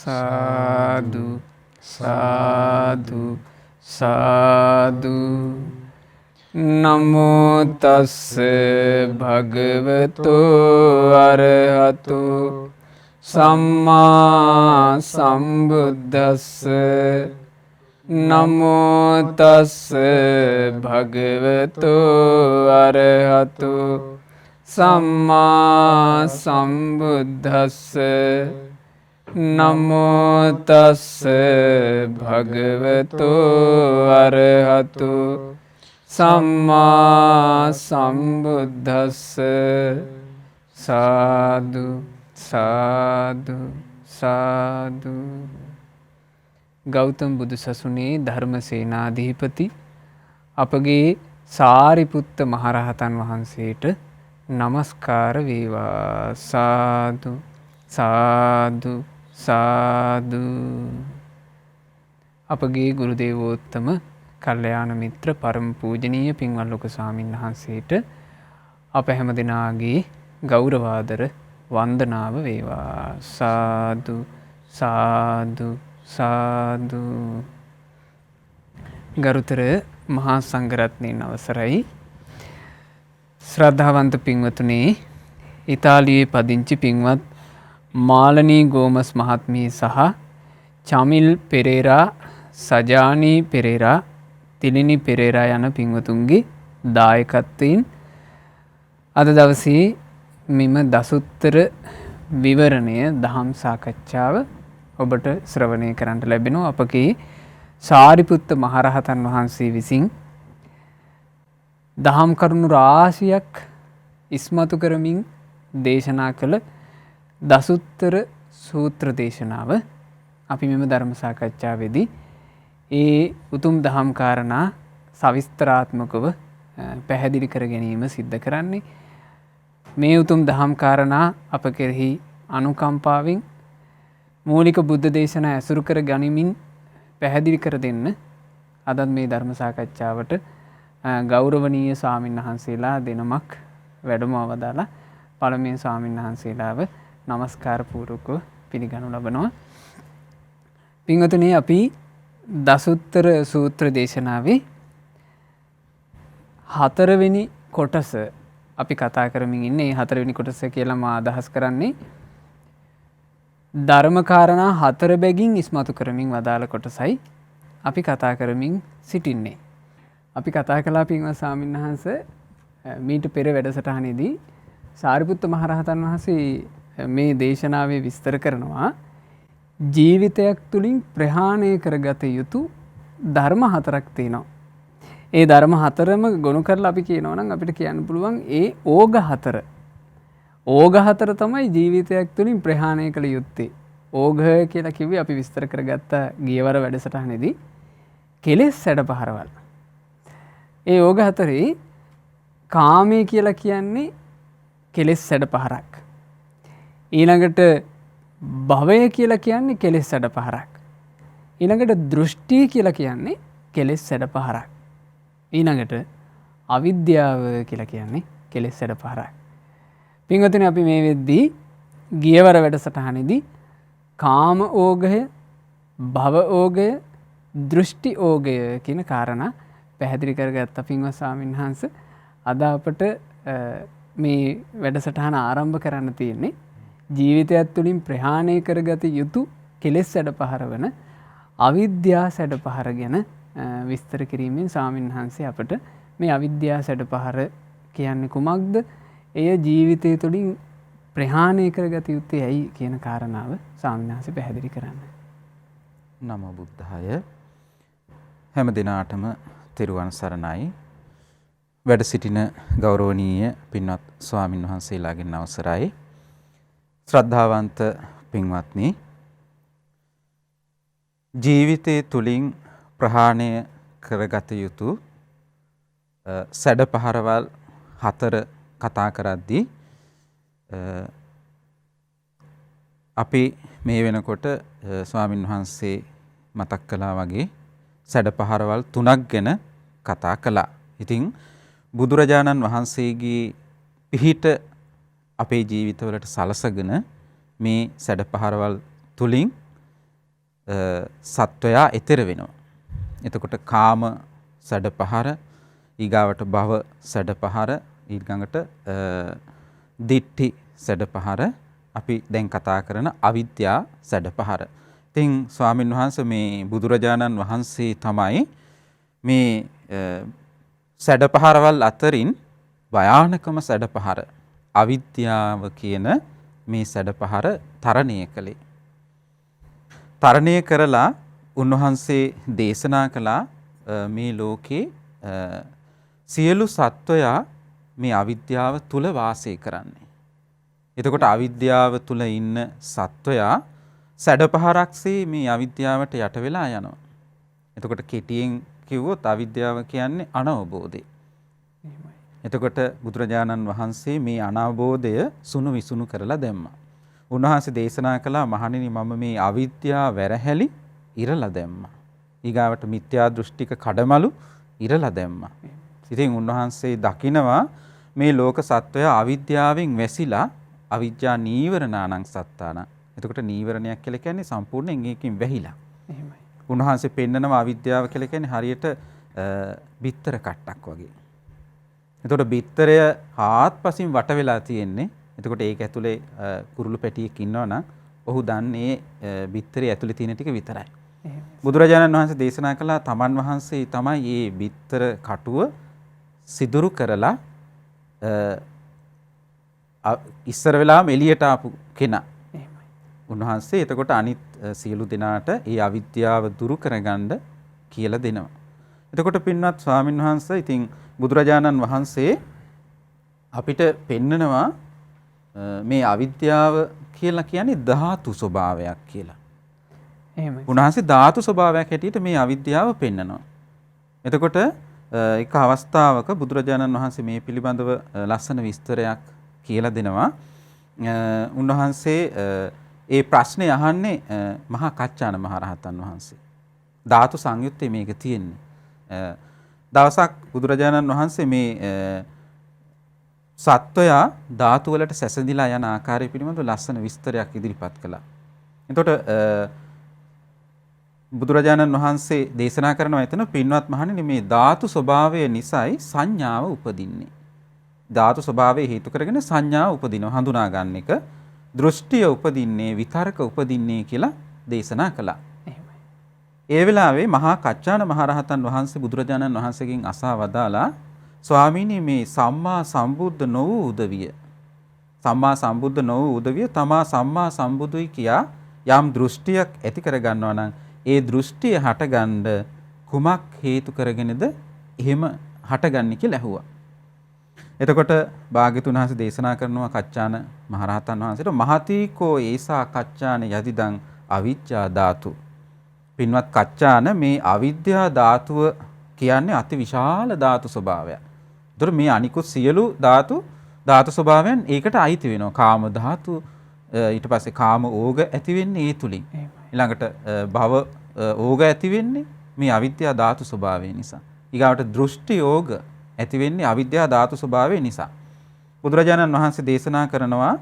සාදු සාදු සාදු. නමෝ තස්ස භගවතු අරහතු සම්මා සම්බුද්දස්ස. නමෝ තස්ස භගවතු අරහතු සම්මා සම්බුද්දස්ස. නමෝ තස්ස භගවතු අරහතු සම්මා සම්බුද්දස්ස. සාදු සාදු සාදු. ගෞතම බුදු සසුනේ ධර්මසේනාධිපති අපගේ සාරිපුත්ත මහරහතන් වහන්සේට නමස්කාර වේවා. සාදු සාදු සාදු. අපගේ ගුරු දේවෝත්තම කල්යාණ මිත්‍ර පරම පූජනීය පින්වත් ලොකු ස්වාමීන් වහන්සේට අප හැම දෙනාගේ ගෞරවාදර වන්දනාව වේවා. සාදු සාදු සාදු. ගරුතර මහා සංඝරත්නයන් අවසරයි. ශ්‍රද්ධාවන්ත පින්වතුනි, ඉතාලියේ පදිංචි පින්වත් මාලනී ගෝමස් මහත්මිය සහ චමිල් පෙරේරා, සජානී පෙරේරා, තිලිනි පෙරේරා යන පින්වතුන්ගේ දායකත්වයෙන් අද දවසේ මෙම දසුත්තර විවරණය දහම් සාකච්ඡාව ඔබට ශ්‍රවණය කරන්නට ලැබෙනවා. අපගේ සාරිපුත්ත මහරහතන් වහන්සේ විසින් දහම් කරුණු රාශියක් ඉස්මතු කරමින් දේශනා කළ දසුත්තර සූත්‍ර දේශනාව අපි මෙම ධර්ම සාකච්ඡාවේදී ඒ උතුම් දහම් කාරණා සවිස්තරාත්මකව පැහැදිලි කර ගැනීම සිද්ධ කරන්නේ. මේ උතුම් දහම් කාරණා අප කෙරෙහි අනුකම්පාවෙන් මූලික බුද්ධ දේශනා ඇසුරු කර ගනිමින් පැහැදිලි කර දෙන්න අදත් මේ ධර්ම සාකච්ඡාවට ගෞරවනීය ස්වාමීන් වහන්සේලා දෙනමක් වැඩම අවදාලා පළමුවෙන් ස්වාමීන් වහන්සේලාව නමස්කාර පූර්වකව පිළිගනු ලබනවා. පින්වතුනි, අපි දසුත්තර සූත්‍ර දේශනාවේ 4 වෙනි කොටස අපි කතා කරමින් ඉන්නේ. 4 වෙනි කොටස කියලා මා අදහස් කරන්නේ ධර්මකාරණා 4 බැගින් ඉස්මතු කරමින් වදාළ කොටසයි අපි කතා කරමින් සිටින්නේ. අපි කතා කළා පින්වත් ස්වාමීන් වහන්සේ මීට පෙර වැඩසටහනේදී සාරිපුත්ත මහරහතන් වහන්සේ මේ දේශනාවේ විස්තර කරනවා ජීවිතයක් තුළින් ප්‍රහාණය කරගත යුතු ධර්ම 4ක් තියෙනවා. ඒ ධර්ම 4ම ගොනු කරලා අපි කියනවා නම් අපිට කියන්න පුළුවන් ඒ ඕග 4. ඕග 4 තමයි ජීවිතයක් තුළින් ප්‍රහාණය කළ යුත්තේ. ඕග කියලා කිව්වේ අපි විස්තර කරගත්ත ගියවර වැඩසටහනේදී කෙලෙස් සැඩපහරවල්. ඒ ඕග 4 කාමය කියලා කියන්නේ කෙලෙස් සැඩපහරක්. ඊළඟට භවය කියලා කියන්නේ කෙලෙස් සැඩපහරක්. ඊළඟට දෘෂ්ටි කියලා කියන්නේ කෙලෙස් සැඩපහරක්. ඊළඟට අවිද්‍යාව කියලා කියන්නේ කෙලෙස් සැඩපහරක්. පින්වතුනි, අපි මේ වෙද්දී ගියවර වැඩසටහනේදී කාම ඕගය, භව ඕගය, දෘෂ්ටි ඕගය කියන කාරණා පැහැදිලි කරගත්ත පින්වත් ස්වාමීන් වහන්සේ අද අපට මේ වැඩසටහන ආරම්භ කරන්න තියෙන්නේ ජීවිතයත් තුළින් ප්‍රහාණය කරගත යුතු කෙලෙස් සැඩපහර වන අවිද්‍යා සැඩපහර ගැන විස්තර කිරීමෙන් ස්වාමීන් වහන්සේ අපට මේ අවිද්‍යා සැඩපහර කියන්නේ කුමක්ද, එය ජීවිතය තුළින් ප්‍රහාණය කරගත යුත්තේ ඇයි කියන කාරණාව ස්වාමීන් වහන්සේ පැහැදිලි කරන්න. නමෝ බුද්ධාය. හැම දිනාටම තෙරුවන් සරණයි. වැඩ සිටින ගෞරවනීය පින්වත් ස්වාමින් වහන්සේලාගෙන් අවසරයි. ශ්‍රද්ධාවන්ත පින්වත්නි, ජීවිතය තුළින් ප්‍රහාණය කරගත යුතු සැඩපහරවල් 4 කතා කරද්දී අපි මේ වෙනකොට ස්වාමින් වහන්සේ මතක් කළා වගේ සැඩපහරවල් 3ක් ගැන කතා කළා. ඉතින් බුදුරජාණන් වහන්සේගේ පිහිට අපේ ජීවිතවලට සලසගෙන මේ සැඩපහරවල් තුලින් සත්වයා එතෙර වෙනවා. එතකොට කාම සැඩපහර, ඊගාවට භව සැඩපහර, ඊළඟට දිට්ඨි සැඩපහර, අපි දැන් කතා කරන අවිද්‍යා සැඩපහර. ඉතින් ස්වාමින් වහන්සේ මේ බුදුරජාණන් වහන්සේ තමයි මේ සැඩපහරවල් අතරින් භයානකම සැඩපහර අවිද්‍යාව කියන මේ සැඩපහර තරණය කළේ. තරණය කරලා උන්වහන්සේ දේශනා කළා මේ ලෝකේ සියලු සත්වයා මේ අවිද්‍යාව තුල වාසය කරන්නේ. එතකොට අවිද්‍යාව තුල ඉන්න සත්වයා සැඩපහරක්සේ මේ අවිද්‍යාවට යට වෙලා යනවා. එතකොට කෙටියෙන් කිව්වොත් අවිද්‍යාව කියන්නේ අනවබෝධය. එතකොට බුදුරජාණන් වහන්සේ මේ අනවබෝධය සුණු විසුණු කරලා දැම්මා. උන්වහන්සේ දේශනා කළා මහණෙනි මම මේ අවිද්‍යාව වැරහැලි ඉරලා දැම්මා. ඊගාවට මිත්‍යා දෘෂ්ටික කඩමලු ඉරලා දැම්මා. ඉතින් උන්වහන්සේ දකිනවා මේ ලෝක සත්වය අවිද්‍යාවෙන් වැසිලා අවිද්‍යා නීවරණානං සත්තාන. එතකොට නීවරණයක් කියලා කියන්නේ සම්පූර්ණයෙන් ඒකෙන් වැහිලා. එහෙමයි. උන්වහන්සේ පෙන්නනවා අවිද්‍යාව කියලා කියන්නේ හරියට බිත්තර කට්ටක් වගේ. එතකොට බිත්තරය හාත්පසින් වට වෙලා තියෙන්නේ. එතකොට ඒක ඇතුලේ කුරුළු පැටියෙක් ඉන්නවනම් ඔහු දන්නේ බිත්තරේ ඇතුලේ තියෙන ටික විතරයි. බුදුරජාණන් වහන්සේ දේශනා කළා තමන් වහන්සේ තමයි මේ බිත්තර කටුව සිදුරු කරලා ඉස්සර වෙලාම එළියට ආපු කෙනා. උන්වහන්සේ එතකොට අනිත් සියලු දෙනාට ඒ අවිද්‍යාව දුරු කරගන්න කියලා දෙනවා. එතකොට පින්වත් ස්වාමින් වහන්සේ ඉතින් බුදුරජාණන් වහන්සේ අපිට පෙන්නනවා මේ අවිද්‍යාව කියලා කියන්නේ ධාතු ස්වභාවයක් කියලා. එහෙමයි. උන්වහන්සේ ධාතු ස්වභාවයක් හැටියට මේ අවිද්‍යාව පෙන්නනවා. එතකොට එක අවස්ථාවක බුදුරජාණන් වහන්සේ මේ පිළිබඳව ලස්සන විස්තරයක් කියලා දෙනවා. උන්වහන්සේ ඒ ප්‍රශ්නේ අහන්නේ මහා කච්චාන මහරහතන් වහන්සේ. ධාතු සංයුත්තේ මේක තියෙන්නේ. දවසක් බුදුරජාණන් වහන්සේ මේ සත්වයා ධාතු වලට සැසඳිලා යන ආකාරය පිළිබඳව ලස්සන විස්තරයක් ඉදිරිපත් කළා. එතකොට බුදුරජාණන් වහන්සේ දේශනා කරනවා එතන පින්වත් මහණෙනි මේ ධාතු ස්වභාවය නිසායි සංඥාව උපදින්නේ. ධාතු ස්වභාවය හේතු කරගෙන සංඥාව උපදිනවා හඳුනා ගන්න එක. දෘෂ්ටිය උපදින්නේ විතරක උපදින්නේ කියලා දේශනා කළා. ඒ වෙලාවේ මහා කච්චාන මහරහතන් වහන්සේ බුදුරජාණන් වහන්සේගෙන් අසා වදාලා ස්වාමීනි මේ සම්මා සම්බුද්ධ නො වූ උදවිය සම්මා සම්බුද්ධ නො වූ උදවිය තමා සම්මා සම්බුදුයි කියා යම් දෘෂ්ටියක් ඇති කර ගන්නවා නම් ඒ දෘෂ්ටිය හටගන්න කුමක් හේතු කරගෙනද එහෙම හටගන්නේ කියලා ඇහුවා. එතකොට භාග්‍යතුන් වහන්සේ දේශනා කරනවා කච්චාන මහරහතන් වහන්සේට මහතීකෝ ඒසා කච්චාන යදිදං අවිජ්ජා ධාතු. පින්වත් කච්චාන මේ අවිද්‍යා ධාතුව කියන්නේ අති විශාල ධාතු ස්වභාවයක්. ඒතර මේ අනිකුත් සියලු ධාතු ස්වභාවයන් ඒකට අයිති වෙනවා. කාම ධාතු ඊට පස්සේ කාම ඕග ඇති වෙන්නේ ඒ තුලින්. ඊළඟට භව ඕග ඇති වෙන්නේ මේ අවිද්‍යා ධාතු ස්වභාවය නිසා. ඊගාවට දෘෂ්ටි ඕග ඇති වෙන්නේ අවිද්‍යා ධාතු ස්වභාවය නිසා. බුදුරජාණන් වහන්සේ දේශනා කරනවා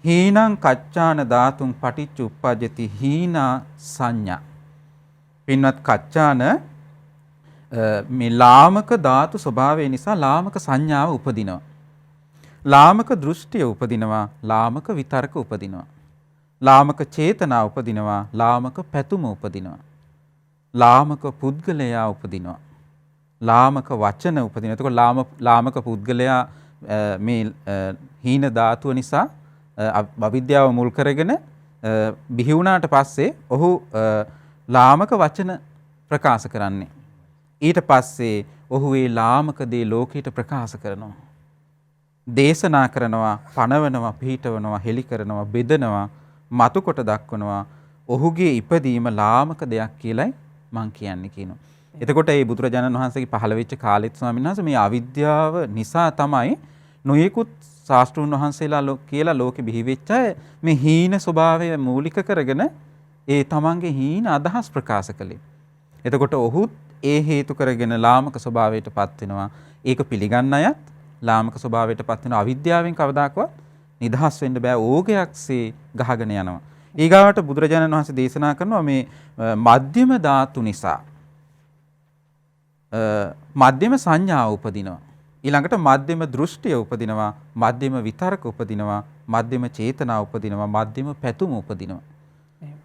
හීනං කච්චාන ධාතුං පටිච්ච උප්පජ්ජති හීනා සංඥා. පින්වත් කච්චාන මේ ලාමක ධාතු ස්වභාවය නිසා ලාමක සංඥාව උපදිනවා. ලාමක දෘෂ්ටිය උපදිනවා. ලාමක විතර්ක උපදිනවා. ලාමක චේතනා උපදිනවා. ලාමක පැතුම උපදිනවා. ලාමක පුද්ගලයා උපදිනවා. ලාමක වචන උපදිනවා. එතකොට ලාමක පුද්ගලයා මේ හීන ධාතුව නිසා අවිද්‍යාව මුල් කරගෙන බිහි වුණාට පස්සේ ඔහු ලාමක වචන ප්‍රකාශ කරන්නේ. ඊට පස්සේ ඔහු ඒ ලාමක දේ ලෝකයට ප්‍රකාශ කරනවා. දේශනා කරනවා, පණවනවා, පිහිටවනවා, හෙලි කරනවා, බෙදනවා, මතු කොට දක්වනවා. ඔහුගේ ඉපදීම ලාමක දෙයක් කියලයි මං කියන්නේ කියනවා. එතකොට මේ බුදුරජාණන් වහන්සේගේ පහළ වෙච්ච කාලෙත් ස්වාමීන් වහන්සේ මේ අවිද්‍යාව නිසා තමයි නොයෙකුත් ශාස්ත්‍රඥ වහන්සේලා කියලා ලෝකෙ බිහි වෙච්ච මේ හීන ස්වභාවය මූලික කරගෙන ඒ තමන්ගේ හීන අදහස් ප්‍රකාශ කළේ. එතකොට ඔහුත් ඒ හේතු කරගෙන ලාමක ස්වභාවයට පත් වෙනවා. ඒක පිළිගන්න අයත් ලාමක ස්වභාවයට පත් වෙනවා. අවිද්‍යාවෙන් කවදාකවත් නිදහස් වෙන්න බෑ. ඕගයක්සේ ගහගෙන යනවා. ඊගාවට බුදුරජාණන් වහන්සේ දේශනා කරනවා මේ මධ්‍යම ධාතු නිසා මධ්‍යම සංඥාව උපදිනවා. ඊළඟට මධ්‍යම දෘෂ්ටිය උපදිනවා, මධ්‍යම විතරක උපදිනවා, මධ්‍යම චේතනා උපදිනවා, මධ්‍යම පැතුම උපදිනවා.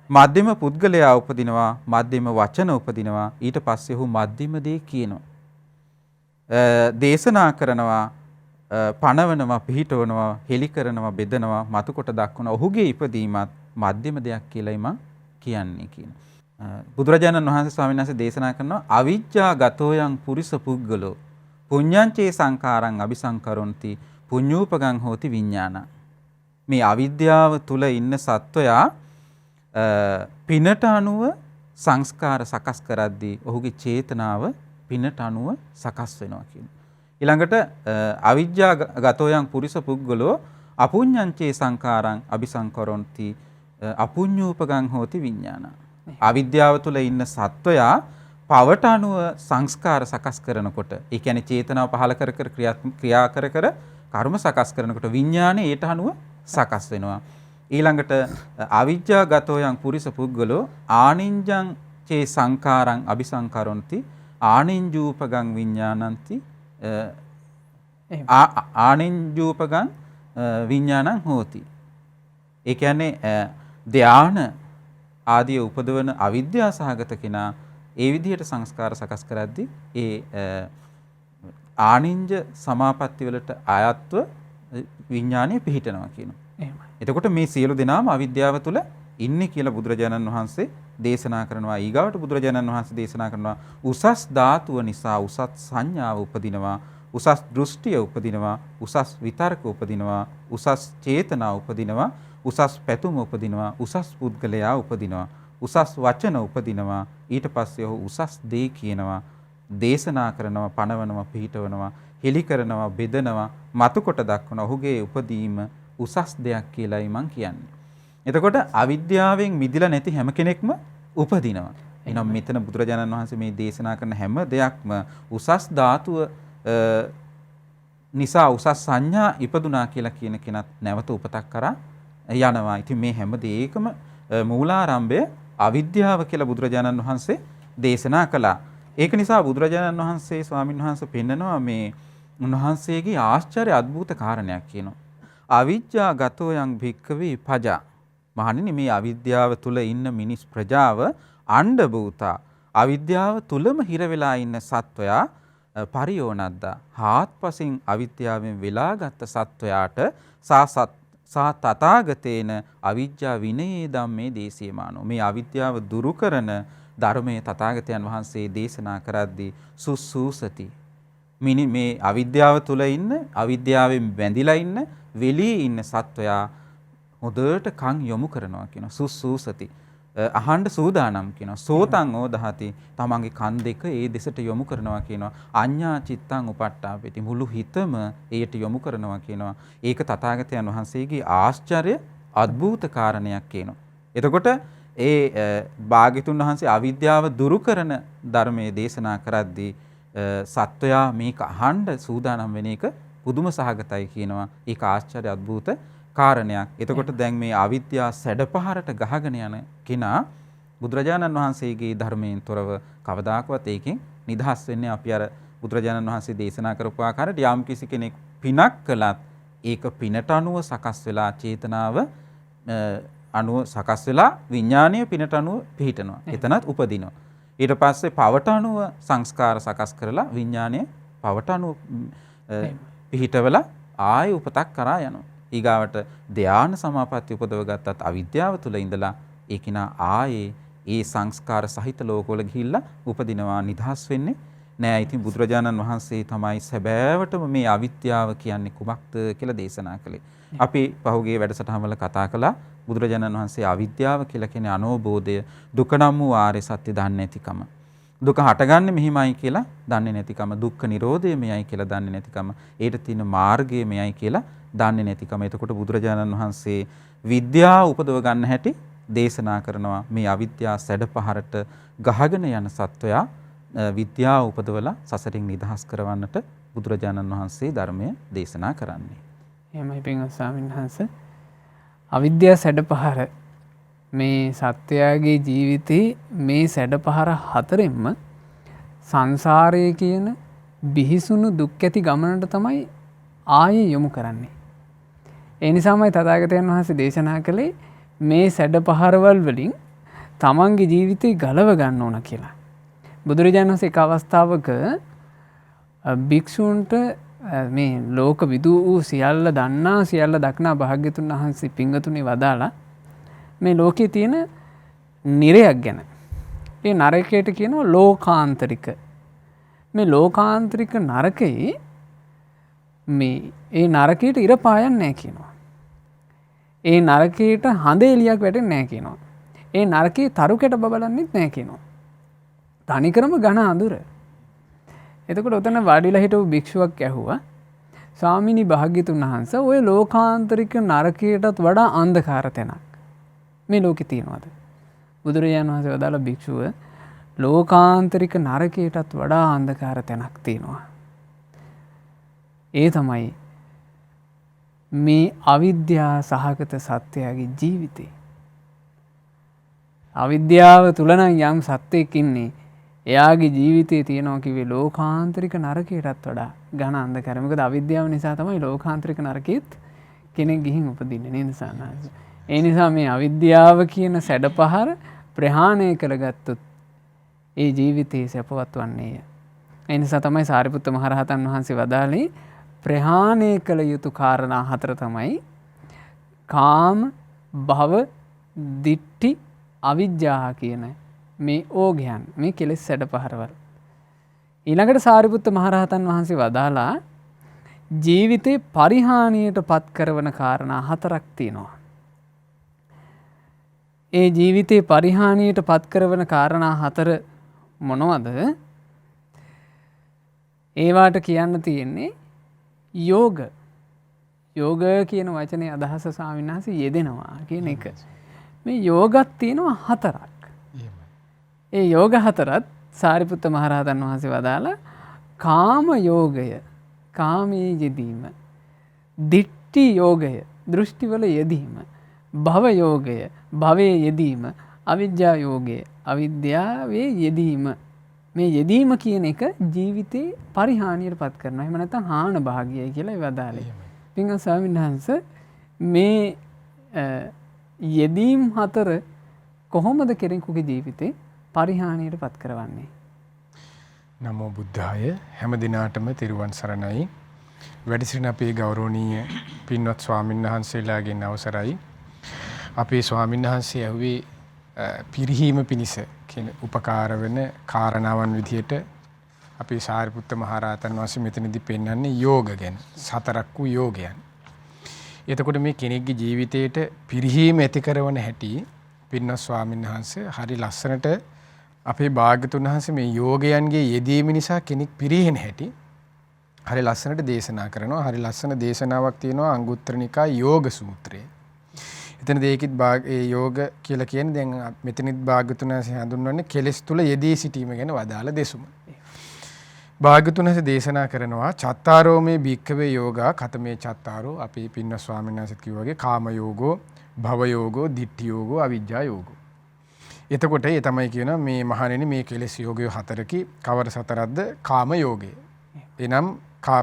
මධ්‍යම පුද්ගලයා උපදිනවා, මධ්‍යම වචන උපදිනවා. ඊට පස්සේ ඔහු මධ්‍යම දේ කියනවා. දේශනා කරනවා, පණවනවා, පිහිටවනවා, හෙලි කරනවා, බෙදනවා, මතුකොට දක්වනවා. ඔහුගේ ඉපදීමත් මධ්‍යම දෙයක් කියලායි මම කියන්නේ කියන. බුදුරජාණන් වහන්සේ ස්වාමීන් වහන්සේ දේශනා කරනවා අවිජ්ජා ගතෝයන් පුරිස පුද්ගලෝ පුඤ්ඤංචේ සංඛාරං අபிසංකරොන්ති පුඤ්ඤූපගං හෝති විඥාන. මේ අවිද්‍යාව තුල ඉන්න සත්වයා පිනට අනුව සංස්කාර සකස් කරද්දී ඔහුගේ චේතනාව පිනට අනුව සකස් වෙනවා කියනවා. ඊළඟට අවිජ්ජා ගතෝයන් පුරිස පුද්ගලෝ අපුඤ්ඤංචේ සංඛාරං අபிසංකරොන්ති අපුඤ්ඤූපගං හෝති විඥාන. අවිද්‍යාව තුළ ඉන්න සත්වයා පවට අනුව සංස්කාර සකස් කරනකොට, ඒ කියන්නේ චේතනාව පහළ කර කර ක්‍රියා කර කර කර්ම සකස් කරනකොට විඥානේ ඊට අනුව සකස් වෙනවා. ඊළඟට අවිජ්ජා ගතෝයන් පුරිස පුද්ගලෝ ආනින්ජං චේ සංඛාරං අபிසංකරොන්ති ආනින්ජූපගං විඥානಂತಿ ආනින්ජූපගං විඥානං හෝති. ඒ කියන්නේ ධාන ආදී උපදවන අවිද්‍යා සහගත කෙනා ඒ විදිහට සංස්කාර සකස් කරද්දී ඒ ආනින්ජ සමාපatti වලට ආයත්ව විඥානය පිහිටනවා කියනවා. එහෙමයි. එතකොට මේ සියලු දෙනාම අවිද්‍යාව තුළ ඉන්නේ කියලා බුදුරජාණන් වහන්සේ දේශනා කරනවා. ඊගාවට බුදුරජාණන් වහන්සේ දේශනා කරනවා උසස් ධාතුව නිසා උසස් සංඥාව උපදිනවා, උසස් දෘෂ්ටිය උපදිනවා, උසස් විතර්ක උපදිනවා, උසස් චේතනා උපදිනවා, උසස් පැතුම උපදිනවා, උසස් පුද්ගලයා උපදිනවා, උසස් වචන උපදිනවා. ඊට පස්සේ ඔහු උසස් දේ කියනවා, දේශනා කරනවා, පණවනවා, පිහිටවනවා, හෙලි කරනවා, බෙදනවා, මතුකොට දක්වනවා. ඔහුගේ උපදීම උසස් දෙයක් කියලායි මං කියන්නේ. එතකොට අවිද්‍යාවෙන් මිදිලා නැති හැම කෙනෙක්ම උපදිනවා. එහෙනම් මෙතන බුදුරජාණන් වහන්සේ මේ දේශනා කරන හැම දෙයක්ම උසස් ධාතුව නිසා උසස් සංඥා ඉපදුනා කියලා කියන කෙනත් නැවත උපතක් කරා යනවා. ඉතින් මේ හැම දෙයකම මූලාරම්භය අවිද්‍යාව කියලා බුදුරජාණන් වහන්සේ දේශනා කළා. ඒක නිසා බුදුරජාණන් වහන්සේ ස්වාමීන් වහන්සේ පෙන්නනවා මේ උන්වහන්සේගේ ආශ්චර්ය අద్భుත කාරණයක් කියනවා. අවිජ්ජා ගතෝ යං භික්ඛවේ පජා. මහණෙනි මේ අවිද්‍යාව තුල ඉන්න මිනිස් ප්‍රජාව අණ්ඩ භූතා. අවිද්‍යාව තුලම හිර වෙලා ඉන්න සත්වයා පරියෝනද්දා. හාත්පසින් අවිද්‍යාවෙන් වෙලාගත් සත්වයාට සා තථාගතේන අවිජ්ජා විනයේ ධම්මේ දේශේමානෝ. මේ අවිද්‍යාව දුරු කරන ධර්මයේ තථාගතයන් වහන්සේ දේශනා කරද්දී සුසුසති. මේ අවිද්‍යාව තුල ඉන්න, අවිද්‍යාවෙන් බැඳිලා ඉන්න, වෙලී ඉන්න සත්වයා හොඳට කන් යොමු කරනවා කියනවා. සුසුසති. අහන්න සූදානම් කියනවා. සෝතං ඕදහති. තමන්ගේ කන් දෙක ඒ දෙසට යොමු කරනවා කියනවා. අඤ්ඤා චිත්තං උපට්ඨාපෙති. මුළු හිතම ඒට යොමු කරනවා කියනවා. ඒක තථාගතයන් වහන්සේගේ ආශ්චර්ය අద్భుත කාරණයක් කියනවා. එතකොට ඒ භාග්‍යතුන් වහන්සේ අවිද්‍යාව දුරු කරන ධර්මයේ දේශනා කරද්දී සත්වයා මේක අහන්න සූදානම් වෙන එක පුදුම සහගතයි කියනවා. ඒක ආශ්චර්ය අద్భుත කාරණයක්. එතකොට දැන් මේ අවිද්‍යාව සැඩපහරට ගහගෙන යන කෙනා බුදුරජාණන් වහන්සේගේ ධර්මයෙන් තොරව කවදාකවත් ඒකෙන් නිදහස් වෙන්නේ අපි අර බුදුරජාණන් වහන්සේ දේශනා කරපු ආකාරයට යම් කිසි කෙනෙක් පිනක් කළත් ඒක පිනට අනුව සකස් වෙලා චේතනාව අනුව සකස් වෙලා විඥානීය පිනට අනුව පිහිටනවා. එතනත් උපදිනවා. ඊට පස්සේ පවට අනුව සංස්කාර සකස් කරලා විඥානීය පවට අනුව පිහිටවලා ආය උපතක් කරා යනවා. ඊගාවට ධානා සමාපatti උපදව ගත්තත් අවිද්‍යාව තුළ ඉඳලා ඒකිනා ආයේ ඒ සංස්කාර සහිත ලෝකවල ගිහිල්ලා උපදිනවා, නිදහස් වෙන්නේ නෑ. ඉතින් බුදුරජාණන් වහන්සේ තමයි සැබෑවටම මේ අවිද්‍යාව කියන්නේ කුමක්ද කියලා දේශනා කළේ. අපි පහුගිය වැඩසටහනවල කතා කළා බුදුරජාණන් වහන්සේ අවිද්‍යාව කියලා කියන්නේ අනෝබෝධය, දුක නම් වූ ආර්ය සත්‍ය දන්නේ නැතිකම. දුක හටගන්නේ මෙහිමයි කියලා දන්නේ නැතිකම, දුක්ඛ නිරෝධය මෙයයි කියලා දන්නේ නැතිකම, ඒට තියෙන මාර්ගය මෙයයි කියලා දන්නේ නැතිකම. එතකොට බුදුරජාණන් වහන්සේ විද්‍යාව උපදව ගන්න හැටි දේශනා කරනවා. මේ අවිද්‍යාව සැඩපහරට ගහගෙන යන සත්වයා විද්‍යාව උපදවලා සසරින් නිදහස් කරවන්නට බුදුරජාණන් වහන්සේ ධර්මය දේශනා කරන්නේ. එහෙමයි පින්වත් ස්වාමීන් වහන්සේ. අවිද්‍යාව සැඩපහර මේ සත්වයාගේ ජීවිතේ මේ සැඩ පහර හතරෙන්ම සංසාරය කියන බිහිසුණු දුක් ඇති ගමනට තමයි ආයේ යොමු කරන්නේ. ඒ නිසාමයි තථාගතයන් වහන්සේ දේශනා කළේ මේ සැඩ පහරවල් වලින් තමන්ගේ ජීවිතේ ගලව ගන්න ඕන කියලා. බුදුරජාණන් වහන්සේ එක අවස්ථාවක භික්ෂූන්ට මේ ලෝක විදූ වූ සියල්ල දන්නා සියල්ල දක්නා භාග්‍යතුන් වහන්සේ පිංගතුනි වදාලා මේ ලෝකයේ තියෙන නිරයක් ගැන. ඒ නරකයට කියනවා ලෝකාන්තරික. මේ ලෝකාන්තරික නරකයේ මේ ඒ නරකයට ඉර පායන්නේ නැහැ කියනවා. ඒ නරකයට හඳ එලියක් වැටෙන්නේ නැහැ කියනවා. ඒ නරකේ තරුකැට බබලන්නෙත් නැහැ කියනවා. තනිකරම ඝන අඳුර. එතකොට උතන වාඩිලා හිටපු භික්ෂුවක් ඇහුවා ස්වාමිනී භාග්‍යතුන් වහන්සේ ඔය ලෝකාන්තරික නරකයටත් වඩා අන්ධකාර තැනක් මේ ලෝකේ තියෙනවද? බුදුරජාණන් වහන්සේ වදාළ භික්ෂුව ලෝකාන්තරික නරකයටත් වඩා අන්ධකාර තැනක් තියෙනවා. ඒ තමයි මේ අවිද්‍යා සහගත සත්‍යයගේ ජීවිතේ. අවිද්‍යාව තුල නම් යම් සත්‍යයක් ඉන්නේ එයාගේ ජීවිතේ තියෙනවා කිව්වේ ලෝකාන්තරික නරකයටත් වඩා ඝන අන්ධකාරය. මොකද අවිද්‍යාව නිසා තමයි ලෝකාන්තරික නරකෙත් කෙනෙක් ගිහින් උපදින්නේ නේද සානාස. ඒ නිසා මේ අවිද්‍යාව කියන සැඩපහර ප්‍රහාණය කරගත්තොත් ඒ ජීවිතේ සැපවත් වන්නේය. ඒ නිසා තමයි සාරිපුත්ත මහරහතන් වහන්සේ වදාළේ ප්‍රහාණය කළ යුතු කාරණා හතර තමයි කාම, භව, දිට්ඨි, අවිජ්ජා කියන මේ ඕගයන්, මේ කෙලෙස් සැඩපහරවල්. ඊළඟට සාරිපුත්ත මහරහතන් වහන්සේ වදාලා ජීවිතේ පරිහානියට පත් කරන කාරණා හතරක් තියෙනවා. ඒ ජීවිතේ පරිහානියට පත් කරන කාරණා හතර මොනවද? ඒවාට කියන්න තියෙන්නේ යෝග. යෝග කියන වචනේ අදහස ස්වාමීන් වහන්සේ යෙදෙනවා කියන එක. මේ යෝගත් තියෙනවා හතරක්. ඒ යෝග හතරත් සාරිපුත්ත මහරහතන් වහන්සේ වදාලා කාම යෝගය, කාමයේ යෙදීම, දිට්ඨි යෝගය, දෘෂ්ටිවල යෙදීම, භව යෝගය, භවයේ යෙදීම, අවිජ්ජා යෝගය, අවිද්‍යාවේ යෙදීම. මේ යෙදීම කියන එක ජීවිතේ පරිහානියට පත් කරනවා. එහෙම නැත්නම් හාන භාගයයි කියලා වදාළේ. පින්වත් ස්වාමීන් වහන්සේ මේ යෙදීම් හතර කොහොමද කෙනෙකුගේ ජීවිතේ පරිහානියට පත් කරවන්නේ? නමෝ බුද්ධාය. හැම දිනාටම තෙරුවන් සරණයි. වැඩ සිටින අපේ ගෞරවනීය පින්වත් ස්වාමීන් වහන්සේලාගෙන් අවසරයි. අපේ ස්වාමීන් වහන්සේ ඇහුවේ පිරිහීම පිණිස කියන උපකාර වෙන කාරණාවන් විදිහට අපේ සාරිපුත්ත මහරහතන් වහන්සේ මෙතනදී පෙන්වන්නේ යෝග ගැන. සතරක් වූ යෝගයන්. එතකොට මේ කෙනෙක්ගේ ජීවිතේට පිරිහීම ඇති කරන හැටි පින්වත් ස්වාමීන් වහන්සේ හරි ලස්සනට අපේ භාග්‍යතුන් වහන්සේ මේ යෝගයන්ගේ යෙදීම නිසා කෙනෙක් පිරිහෙන හැටි හරි ලස්සනට දේශනා කරනවා. හරි ලස්සන දේශනාවක් තියෙනවා අංගුත්තර නිකාය යෝග සූත්‍රයේ. එතන දෙයකින් ඒ යෝග කියලා කියන්නේ දැන් මෙතනත් භාග්‍යතුන් වහන්සේ හඳුන්වන්නේ කෙලෙස් තුල යෙදී සිටීම ගැන වදාළ දෙසුම. භාග්‍යතුන් වහන්සේ දේශනා කරනවා චත්තාරෝමේ භික්ඛවේ යෝගා කතමේ චත්තාරෝ. අපි පින්න ස්වාමීන් වහන්සේත් කිව්වා වගේ කාම යෝගෝ, භව යෝගෝ, දිට්ඨි යෝගෝ, අවිජ්ජා යෝගෝ. එතකොට ඒ තමයි කියන මේ මහණෙනි මේ කෙලෙස් යෝගය හතරකි. කවර සතරක්ද? කාම යෝගය. එනම්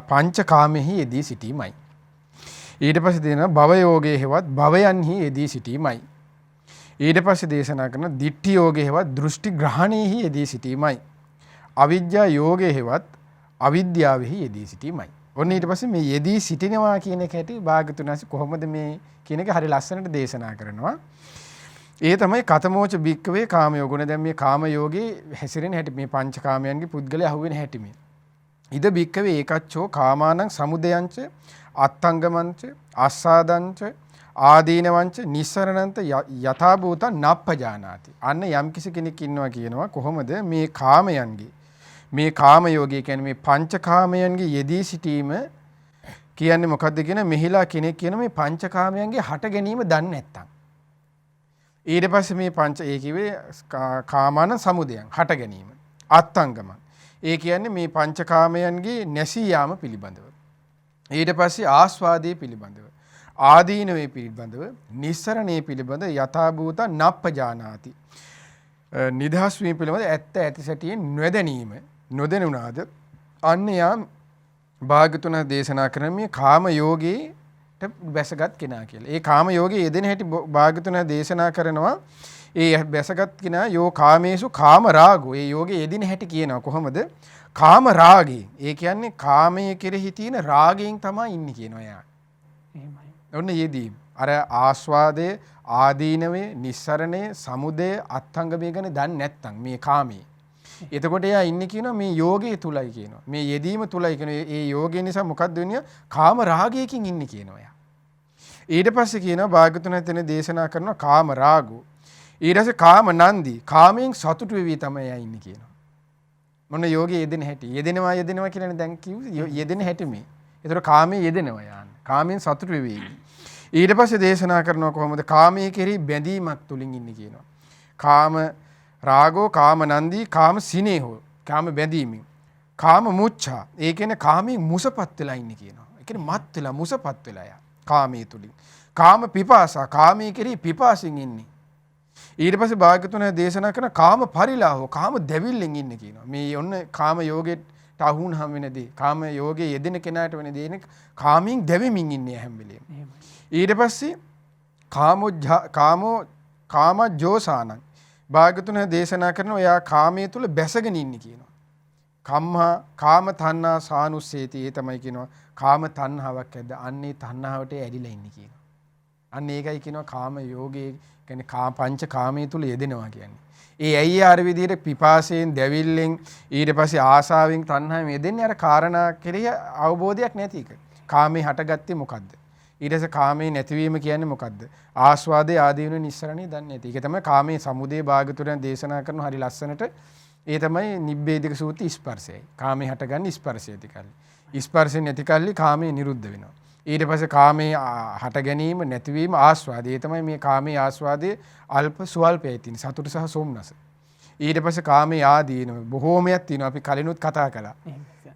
පංච කාමෙහි යෙදී සිටීමයි. ඊට පස්සේ දෙනවා භව යෝගයේ හෙවත් භවයන්හි යෙදී සිටීමයි. ඊට පස්සේ දේශනා කරන දිට්ඨි යෝගයේ හෙවත් දෘෂ්ටි ග්‍රහණයෙහි යෙදී සිටීමයි. අවිජ්ජා යෝගයේ හෙවත් අවිද්‍යාවෙහි යෙදී සිටීමයි. ඔන්න ඊට පස්සේ මේ යෙදී සිටිනවා කියන එක ඇති භාග්‍යතුන් වහන්සේ කොහොමද මේ කියන එක හරි ලස්සනට දේශනා කරනවා. ඒ තමයි කතමෝච භික්කවේ කාම යෝගුණ. දැන් මේ කාම යෝගේ හැසිරෙන හැටි මේ පංච කාමයන්ගේ පුද්ගලයා අහුවෙන හැටි මේ. ඉද භික්කවේ ඒකච්චෝ කාමානං සමුදයංච අත්තංගමංච අස්සාදංච ආදීනවංච නිස්සරණන්ත යථා භූතං නප්පජානාති. අන්න යම් කිසි කෙනෙක් ඉන්නවා කියනවා කොහොමද මේ කාමයන්ගේ මේ කාම යෝගය කියන්නේ මේ පංච කාමයන්ගේ යෙදී සිටීම කියන්නේ මොකද්ද කියන මෙහිලා කෙනෙක් කියන මේ පංච කාමයන්ගේ හට ගැනීම දන්නේ නැත්තම් ඊට පස්සේ මේ පංච ඒ කිව්වේ කාමාන සමුදයන් හට ගැනීම අත්තංගම ඒ කියන්නේ මේ පංච කාමයන්ගේ නැසී යාම පිළිබඳව ඊට පස්සේ ආස්වාදයේ පිළිබඳව ආදීනවේ පිළිබඳව නිස්සරණේ පිළිබඳ යථාභූත නප්පජානාති. නිදහස් වීම පිළිබඳ ඇත්ත ඇති සැටියෙන් නොදැනීම නොදැනුණාද අන්න යා භාග්‍යතුන් දේශනා කරන මේ කාම යෝගයට බැසගත් කෙනා කියලා. ඒ කාම යෝගයේ යෙදෙන හැටි භාග්‍යතුන් දේශනා කරනවා. ඒ බැසගත් කෙනා යෝ කාමේසු කාම රාගෝ. ඒ යෝගයේ යෙදෙන හැටි කියනවා කොහොමද? කාම රාගයෙන්. ඒ කියන්නේ කාමයේ කෙරෙහි තියෙන රාගයෙන් තමයි ඉන්නේ කියනවා යා. එහෙමයි. ඔන්න යෙදීම. අර ආස්වාදයේ ආදීනවේ නිස්සරණේ සමුදය අත්ංගමය ගැන දන්නේ නැත්නම් මේ කාමයේ. එතකොට එයා ඉන්නේ කියනවා මේ යෝගයේ තුලයි කියනවා. මේ යෙදීම තුලයි කියනවා. ඒ යෝගය නිසා මොකද්ද වෙන්නේ? කාම රාගයකින් ඉන්නේ කියනවා එයා. ඊට පස්සේ කියනවා භාග්‍යතුන් එතන දේශනා කරනවා කාම රාගෝ. ඊට පස්සේ කාම නන්දි. කාමයෙන් සතුටු වෙවි තමයි එයා ඉන්නේ කියනවා. මොන යෝගයේ යෙදෙන හැටි. යෙදෙනවා කියලානේ දැන් කිව්වේ. යෙදෙන හැටි මේ. ඒතර කාමයේ යෙදෙනවා යන්න. කාමයෙන් සතුටු වෙවි. ඊට පස්සේ දේශනා කරනවා කොහොමද කාමයේ කෙරෙහි බැඳීමක් තුලින් ඉන්නේ කියනවා. කාම රාගෝ කාම නන්දි කාම සිනේහෝ කාම බැඳීමින් කාම මුච්ඡා ඒ කියන්නේ කාමයෙන් මුසපත් වෙලා ඉන්නේ කියනවා. ඒ කියන්නේ මත් වෙලා මුසපත් වෙලා යා කාමයේ තුලින්. කාම පිපාසා කාමයේ කෙරෙහි පිපාසින් ඉන්නේ. ඊට පස්සේ භාග්‍යතුන් දේශනා කරන කාම පරිලාහෝ කාම දැවිල්ලෙන් ඉන්නේ කියනවා. මේ ඔන්න කාම යෝගයට අහුණුම් වෙනදී කාම යෝගයේ යෙදෙන කෙනාට වෙන දේ කාමයෙන් දැවෙමින් ඉන්නේ හැම වෙලේම. ඊට පස්සේ කාමජෝසානං භාග්‍යතුන් දේශනා කරනවා එයා කාමයේ තුල බැසගෙන ඉන්නේ කියනවා. කාම තණ්හා සානුස්සේති ඒ තමයි කියනවා කාම තණ්හාවක් ඇද්ද අන්නේ තණ්හාවට ඇලිලා ඉන්නේ කියනවා. අන්න ඒකයි කියනවා කාම යෝගයේ කියන්නේ පංච කාමයේ තුල යෙදෙනවා කියන්නේ. ඒ ඇයි ආර විදිහට පිපාසයෙන් දැවිල්ලෙන් ඊට පස්සේ ආසාවෙන් තණ්හාවෙන් යෙදෙන්නේ අර කාරණා කෙරෙහි අවබෝධයක් නැති එක. කාමේ හටගත්තේ මොකද්ද? ඊට පස්සේ කාමේ නැතිවීම කියන්නේ මොකද්ද? ආස්වාදයේ ආදීන නිස්සරණේ දන්නේ නැති. ඒක තමයි කාමේ සමුදේ භාගතුරෙන් දේශනා කරන හරි ලස්සනට. ඒ තමයි නිබ්බේධික සූත්‍රය ස්පර්ශයයි. කාමේ හටගන්නේ ස්පර්ශය ඇති කල්ලි. ස්පර්ශය නැති කල්ලි කාමේ නිරුද්ධ වෙනවා. ඊට පස්සේ කාමේ හට ගැනීම නැතිවීම ආස්වාදය. ඒ තමයි මේ කාමේ ආස්වාදයේ අල්ප සුවල්පයයි තියෙන සතුට සහ සොම්නස. ඊට පස්සේ කාමේ ආදීන බොහෝමයක් තියෙනවා. අපි කලිනුත් කතා කළා.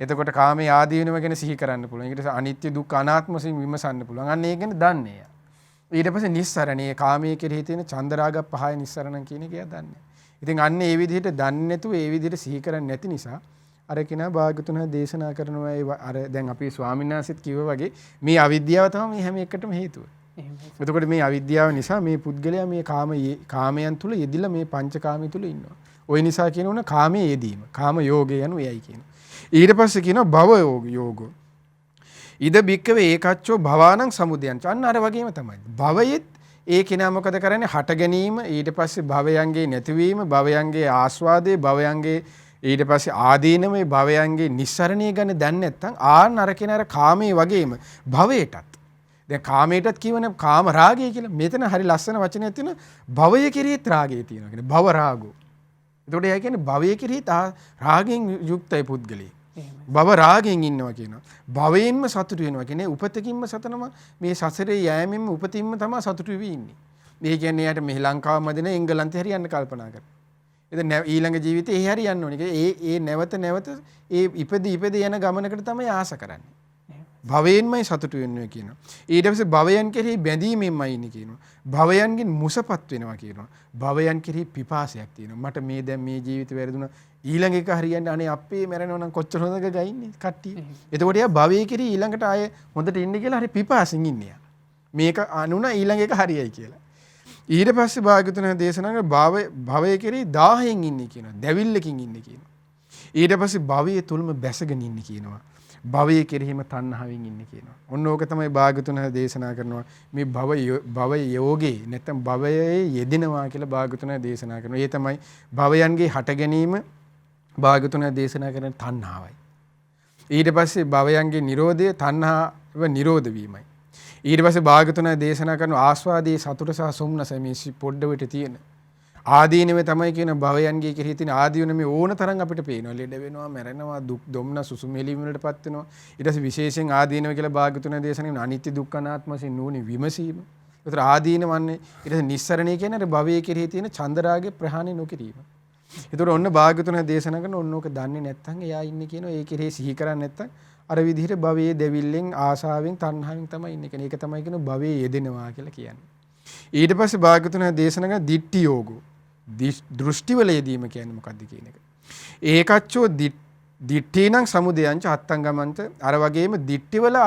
එතකොට කාමයේ ආදීනව ගැන සිහි කරන්න පුළුවන්. ඊට පස්සේ අනිත්‍ය දුක්ඛ අනාත්ම වශයෙන් විමසන්න පුළුවන්. අන්න ඒ ගැන දන්නේ. ඊට පස්සේ නිස්සරණේ කාමයේ කෙරෙහි තියෙන චන්දරාග පහය නිස්සරණ කියන එක දන්නේ. ඉතින් අන්න ඒ විදිහට දන්නේ නැතුව ඒ විදිහට සිහි කරන්නේ නැති නිසා අර කිනා භාග්‍යතුන් දේශනා කරනවා අර දැන් අපි ස්වාමීන් වහන්සේත් කිව්වා වගේ මේ අවිද්‍යාව තමයි මේ හැම එකටම හේතුව. එතකොට මේ අවිද්‍යාව නිසා මේ පුද්ගලයා මේ කාමයන් තුල යෙදිලා මේ පංචකාමී තුල ඉන්නවා. ওই නිසා කියනවනේ කාමයේ යෙදීම. කාම යෝගය යනු එයයි කියනවා. ඊට පස්සේ කියනවා භව යෝගෝ. ඉද බික්කවේ ඒකච්චෝ භවානං සමුදයං. අන්න අර වගේම තමයි. භවයෙත් ඒ කෙනා මොකද කරන්නේ? හට ගැනීම ඊට පස්සේ භවයන්ගේ නැතිවීම භවයන්ගේ ආස්වාදයේ භවයන්ගේ ඊට පස්සේ ආදීනමේ භවයන්ගේ නිස්සරණය ගැන දන්නේ නැත්නම් ආන් අර කෙනා අර කාමයේ වගේම භවයටත් දැන් කාමයටත් කියවනේ කාම රාගය කියලා. මෙතන හරි ලස්සන වචනයක් තියෙනවා. භවය කෙරෙහිත් රාගය තියෙනවා කියන්නේ භව රාගෝ. එතකොට එයා කියන්නේ භවය කෙරෙහිත් රාගයෙන් යුක්තයි පුද්ගලයා. භව රාගයෙන් ඉන්නවා කියනවා. භවයෙන්ම සතුටු වෙනවා කියන්නේ උපතකින්ම සතනම මේ සසරේ යෑමෙන්ම උපතින්ම තමයි සතුටු වෙවි ඉන්නේ. මේ කියන්නේ එයාට මේ ලංකාව මැදින එංගලන්තේ හරියන්න කල්පනා කරනවා. එතන ඊළඟ ජීවිතේ ඒ හරියන්න ඕනේ. ඒ නැවත ඒ ඉපදී යන ගමනකට තමයි ආස කරන්නේ. භවයෙන්මයි සතුටු වෙන්නේ කියනවා. ඊට පස්සේ භවයන් කෙරෙහි බැඳීමෙන්මයි ඉන්නේ කියනවා. භවයන්ගෙන් මුසපත් වෙනවා කියනවා. භවයන් කෙරෙහි පිපාසයක් තියෙනවා. මට මේ දැන් මේ ජීවිතේ වැරදුනා ඊළඟ එක හරියන්නේ අනේ අපේ මැරෙනවා නම් කොච්චර හොඳද ගයින්නේ කට්ටිය. එතකොට යා භවයේ කෙරෙහි ඊළඟට ආයේ හොඳට ඉන්න කියලා හරි පිපාසින් ඉන්නේ. මේක අනුන ඊළඟ එක හරියයි කියලා. ඊට පස්සේ භාග්‍යතුන් දේශනා කරන භවයේ කෙරෙහි 1000න් ඉන්නේ කියනවා. දැවිල්ලකින් ඉන්නේ කියනවා. ඊට පස්සේ භවයේ තුලම බැසගෙන ඉන්නේ කියනවා. භවයේ කෙරෙහිම තණ්හාවෙන් ඉන්නේ කියනවා. ඔන්න ඕක තමයි භාග්‍යතුන් දේශනා කරනවා මේ භව යෝගේ නැත්නම් භවයේ යෙදෙනවා කියලා භාග්‍යතුන් දේශනා කරනවා. ඒ තමයි භවයන්ගේ හට ගැනීම භාග්‍යතුන් දේශනා කරන තණ්හාවයි. ඊට පස්සේ භවයන්ගේ නිරෝධය තණ්හාව නිරෝධ වීමයි. ඊට පස්සේ භාග්‍යතුන් දේශනා කරන ආස්වාදයේ සතුට සහ සොම්නස මේ පොඩ්ඩවට තියෙන ආදීනවේ තමයි කියන භවයන්ගේ කෙරෙහි තියෙන ආදීනමේ ඕන තරම් අපිට පේනවා. ලෙඩ වෙනවා, මැරෙනවා, දුක් දුම්න සුසුමෙලි වලටපත් වෙනවා. ඊට පස්සේ විශේෂයෙන් ආදීනව කියලා භාග්‍යතුන් දේශනා කරන අනිත්‍ය දුක්ඛ අනාත්ම වශයෙන් නෝනේ විමසීම. ඒතර ආදීනවන්නේ ඊට පස්සේ නිස්සරණය කියන්නේ භවයේ කෙරෙහි තියෙන චන්දරාගේ ප්‍රහාණය නොකිරීම. ඒතර ඔන්න භාග්‍යතුන් දේශනා කරන ඕනෝක දන්නේ නැත්නම් එයා ඉන්නේ කියනවා ඒ කෙරෙහි සිහි කරන්නේ නැත්නම් අර විදිහට භවයේ දෙවිල්ලෙන් ආසාවෙන් තණ්හාවෙන් තමයි ඉන්නේ කෙනෙක්. ඒක තමයි කියන භවයේ යෙදෙනවා කියලා කියන්නේ. ඊට පස්සේ භාග්‍යවතුන් දේශනා කරන දිට්ඨි යෝගෝ. දෘෂ්ටි වල යෙදීම කියන්නේ මොකද්ද කියන එක. ඒකච්චෝ දිට්ඨීනං සමුදයංච අත්තංගමන්ත අර වගේම දිට්ඨි වල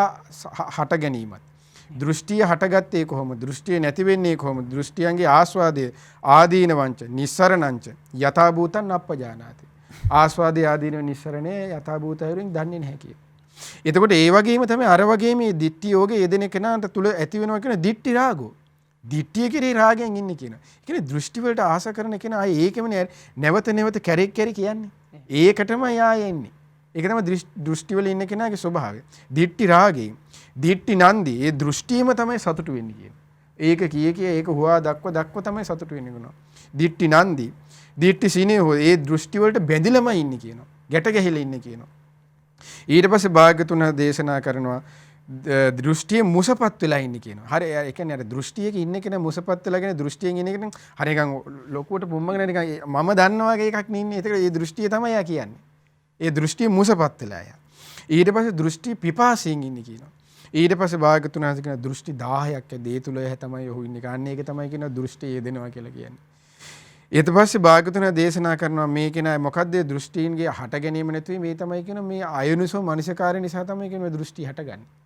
හට ගැනීමත්. දෘෂ්ටිය හටගත්තේ කොහොමද? දෘෂ්ටිය නැති වෙන්නේ කොහොමද? දෘෂ්ටියන්ගේ ආස්වාදය ආදීනවංච නිස්සරණංච යථා භූතං අප්පජානාති. ආස්වාදයේ ආදීනව නිස්සරණේ යථා භූතයෙන් දන්නේ නැහැ කිය. එතකොට ඒ වගේම තමයි අර වගේම මේ දිට්ඨි යෝගේ යෙදෙන කෙනාට තුල ඇති වෙනවා කියන දිට්ඨි රාගෝ. දිට්ඨිය කෙරේ රාගයෙන් ඉන්නේ කියන. ඒ කියන්නේ දෘෂ්ටි වලට ආස කරන කෙනා ආයේ ඒකෙම නැවත නැවත කැරෙක් කියන්නේ. ඒකටම ආයේ එන්නේ. ඒක තමයි දෘෂ්ටි වල ඉන්න කෙනාගේ ස්වභාවය. දිට්ඨි රාගේ, දිට්ඨි නන්දි, ඒ දෘෂ්ටියම තමයි සතුටු වෙන්නේ කියන. ඒක කිය ඒක හුවා දක්ව තමයි සතුටු වෙන්නේ කියනවා. දිට්ඨි නන්දි, දිට්ඨි සිනේ හො ඒ දෘෂ්ටි වලට බැඳිලම ඉන්නේ කියනවා. ගැට ගැහිලා ඉන්නේ කියනවා. ඊට පස්සේ භාග්‍යතුන් දේශනා කරනවා දෘෂ්ටිය මුසපත් වෙලා ඉන්නේ කියනවා. හරි ඒ කියන්නේ අර දෘෂ්ටියක ඉන්න කෙනා මුසපත් වෙලාගෙන දෘෂ්ටියෙන් ඉන්න කෙනා හරි නිකන් ලොකුවට පුම්මගෙන නිකන් මම දන්නවා වගේ එකක් නෙන්නේ. ඒකට ඒ දෘෂ්ටිය තමයි යා කියන්නේ. ඒ දෘෂ්ටිය මුසපත් වෙලා යා. ඊට පස්සේ දෘෂ්ටි පිපාසයෙන් ඉන්නේ කියනවා. ඊට පස්සේ භාග්‍යතුන් කියන දෘෂ්ටි 10ක් දේ තුල තමයි ඔහු ඉන්නේ. අන්න ඒක තමයි කියනවා දෘෂ්ටි යෙදෙනවා කියලා කියන්නේ. ඊට පස්සේ භාග්‍යතුන් දේශනා කරනවා මේ කෙනා මොකද්ද දෘෂ්ටීන්ගේ හට ගැනීම නැතුව මේ තමයි කියන මේ අයනුසෝ මනසකාරය නිසා තමයි කියන දෘෂ්ටි හටගන්නේ.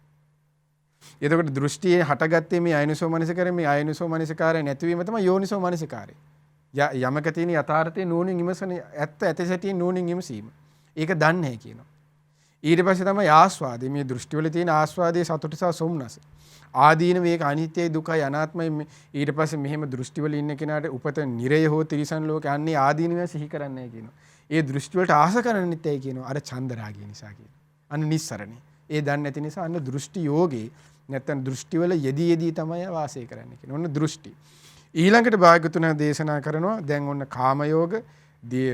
එතකොට දෘෂ්ටියේ හටගත්තේ මේ අයනුසෝ මනසකාරය, මේ අයනුසෝ මනසකාරය නැතිවීම තමයි යෝනිසෝ මනසකාරය. යමක තියෙන යථාර්ථයේ නෝනින් ඉමසන ඇත්ත ඇතසැටියෙන් නෝනින් ඉමසීම. ඒක දන්නේ නැහැ කියනවා. ඊට පස්සේ තමයි ආස්වාදේ. මේ දෘෂ්ටි වල තියෙන ආස්වාදයේ සතුට සහ සොම්නස. ආදීන මේක අනිත්‍යයි දුකයි අනාත්මයි. ඊට පස්සේ මෙහෙම දෘෂ්ටි වල ඉන්න කෙනාට උපත නිරය හෝ තිරිසන් ලෝකේ අන්නේ ආදීනව සිහි කරන්නේ නැහැ කියනවා. ඒ දෘෂ්ටි වලට ආස කරන්නෙත් ඇයි කියනවා. අර ඡන්ද රාගය නිසා කියනවා. අන්න නිස්සරණේ. ඒ දන්නේ නැති නිසා අන්න දෘෂ්ටි යෝගේ නැත්නම් දෘෂ්ටි වල යෙදී තමයි වාසය කරන්නේ කියනවා. ඔන්න දෘෂ්ටි. ඊළඟට භාග්‍යතුන් දේශනා කරනවා දැන් ඔන්න කාම යෝග,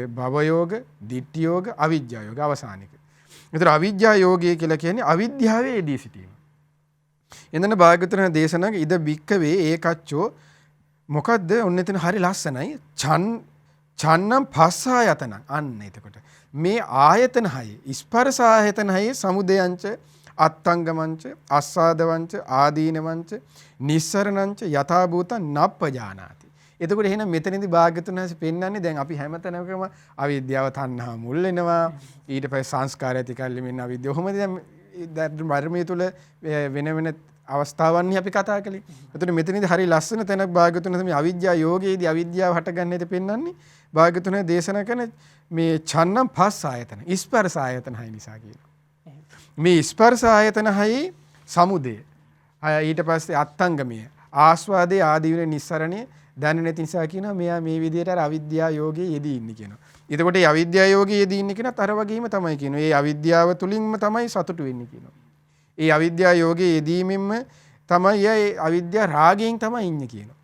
භව යෝග, ditthi යෝග, අවිජ්ජා යෝග අවසානික. ඒතර අවිජ්ජා යෝගය කියලා කියන්නේ අවිද්‍යාවේ යෙදී සිටීම. එඳන භාග්‍යවතුන් දේශනාවේ ඉද බික්කවේ ඒකච්චෝ මොකද්ද? ඔන්න එතන හරි ලස්සනයි. චන්නම් පස්සායතන. අන්න එතකොට මේ ආයතන හය ස්පර්ශ ආයතන හය සමුදයංච අත්තංගමංච අස්සාදවංච ආදීනවංච නිස්සරණංච යථා භූතං නප්පජානාති. එතකොට එහෙනම් මෙතනදී භාග්‍යවතුන් වහන්සේ පෙන්වන්නේ දැන් අපි හැමතැනකම අවිද්‍යාව තණ්හා මුල් වෙනවා. ඊට පස්සේ සංස්කාරය ඇති කල්ලි මෙන්න අවිද්‍යාව. කොහොමද දැන් ධර්මයේ තුල වෙන අවස්ථාවන්හි අපි කතා කළේ. එතකොට මෙතනදී හරි ලස්සන තැනක් භාග්‍යවතුන් වහන්සේ මේ අවිද්‍යා යෝගයේදී අවිද්‍යාව හටගන්න හැටි පෙන්වන්නේ. භාග්‍යවතුන් වහන්සේ දේශනා කරන මේ ඡන්නම් පස් ආයතන ස්පර්ශ ආයතන හය නිසා කියනවා. මේ ස්පර්ශ ආයතන හයේ සමුදය. ඊට පස්සේ අත්තංගමය ආස්වාදයේ ආදී වෙන නිස්සරණය දන්නේ නැති නිසා කියනවා මෙයා මේ විදිහට අර අවිද්‍යා යෝගයේ යෙදී ඉන්නේ කියනවා. එතකොට මේ අවිද්‍යා යෝගයේ යෙදී ඉන්නේ කෙනත් අර වගේම තමයි කියනවා. මේ අවිද්‍යාව තුලින්ම තමයි සතුටු වෙන්නේ කියනවා. ඒ අවිද්‍යා යෝගයේ යෙදීමෙන්ම තමයි ඒ අවිද්‍යා රාගයෙන් තමයි ඉන්නේ කියනවා.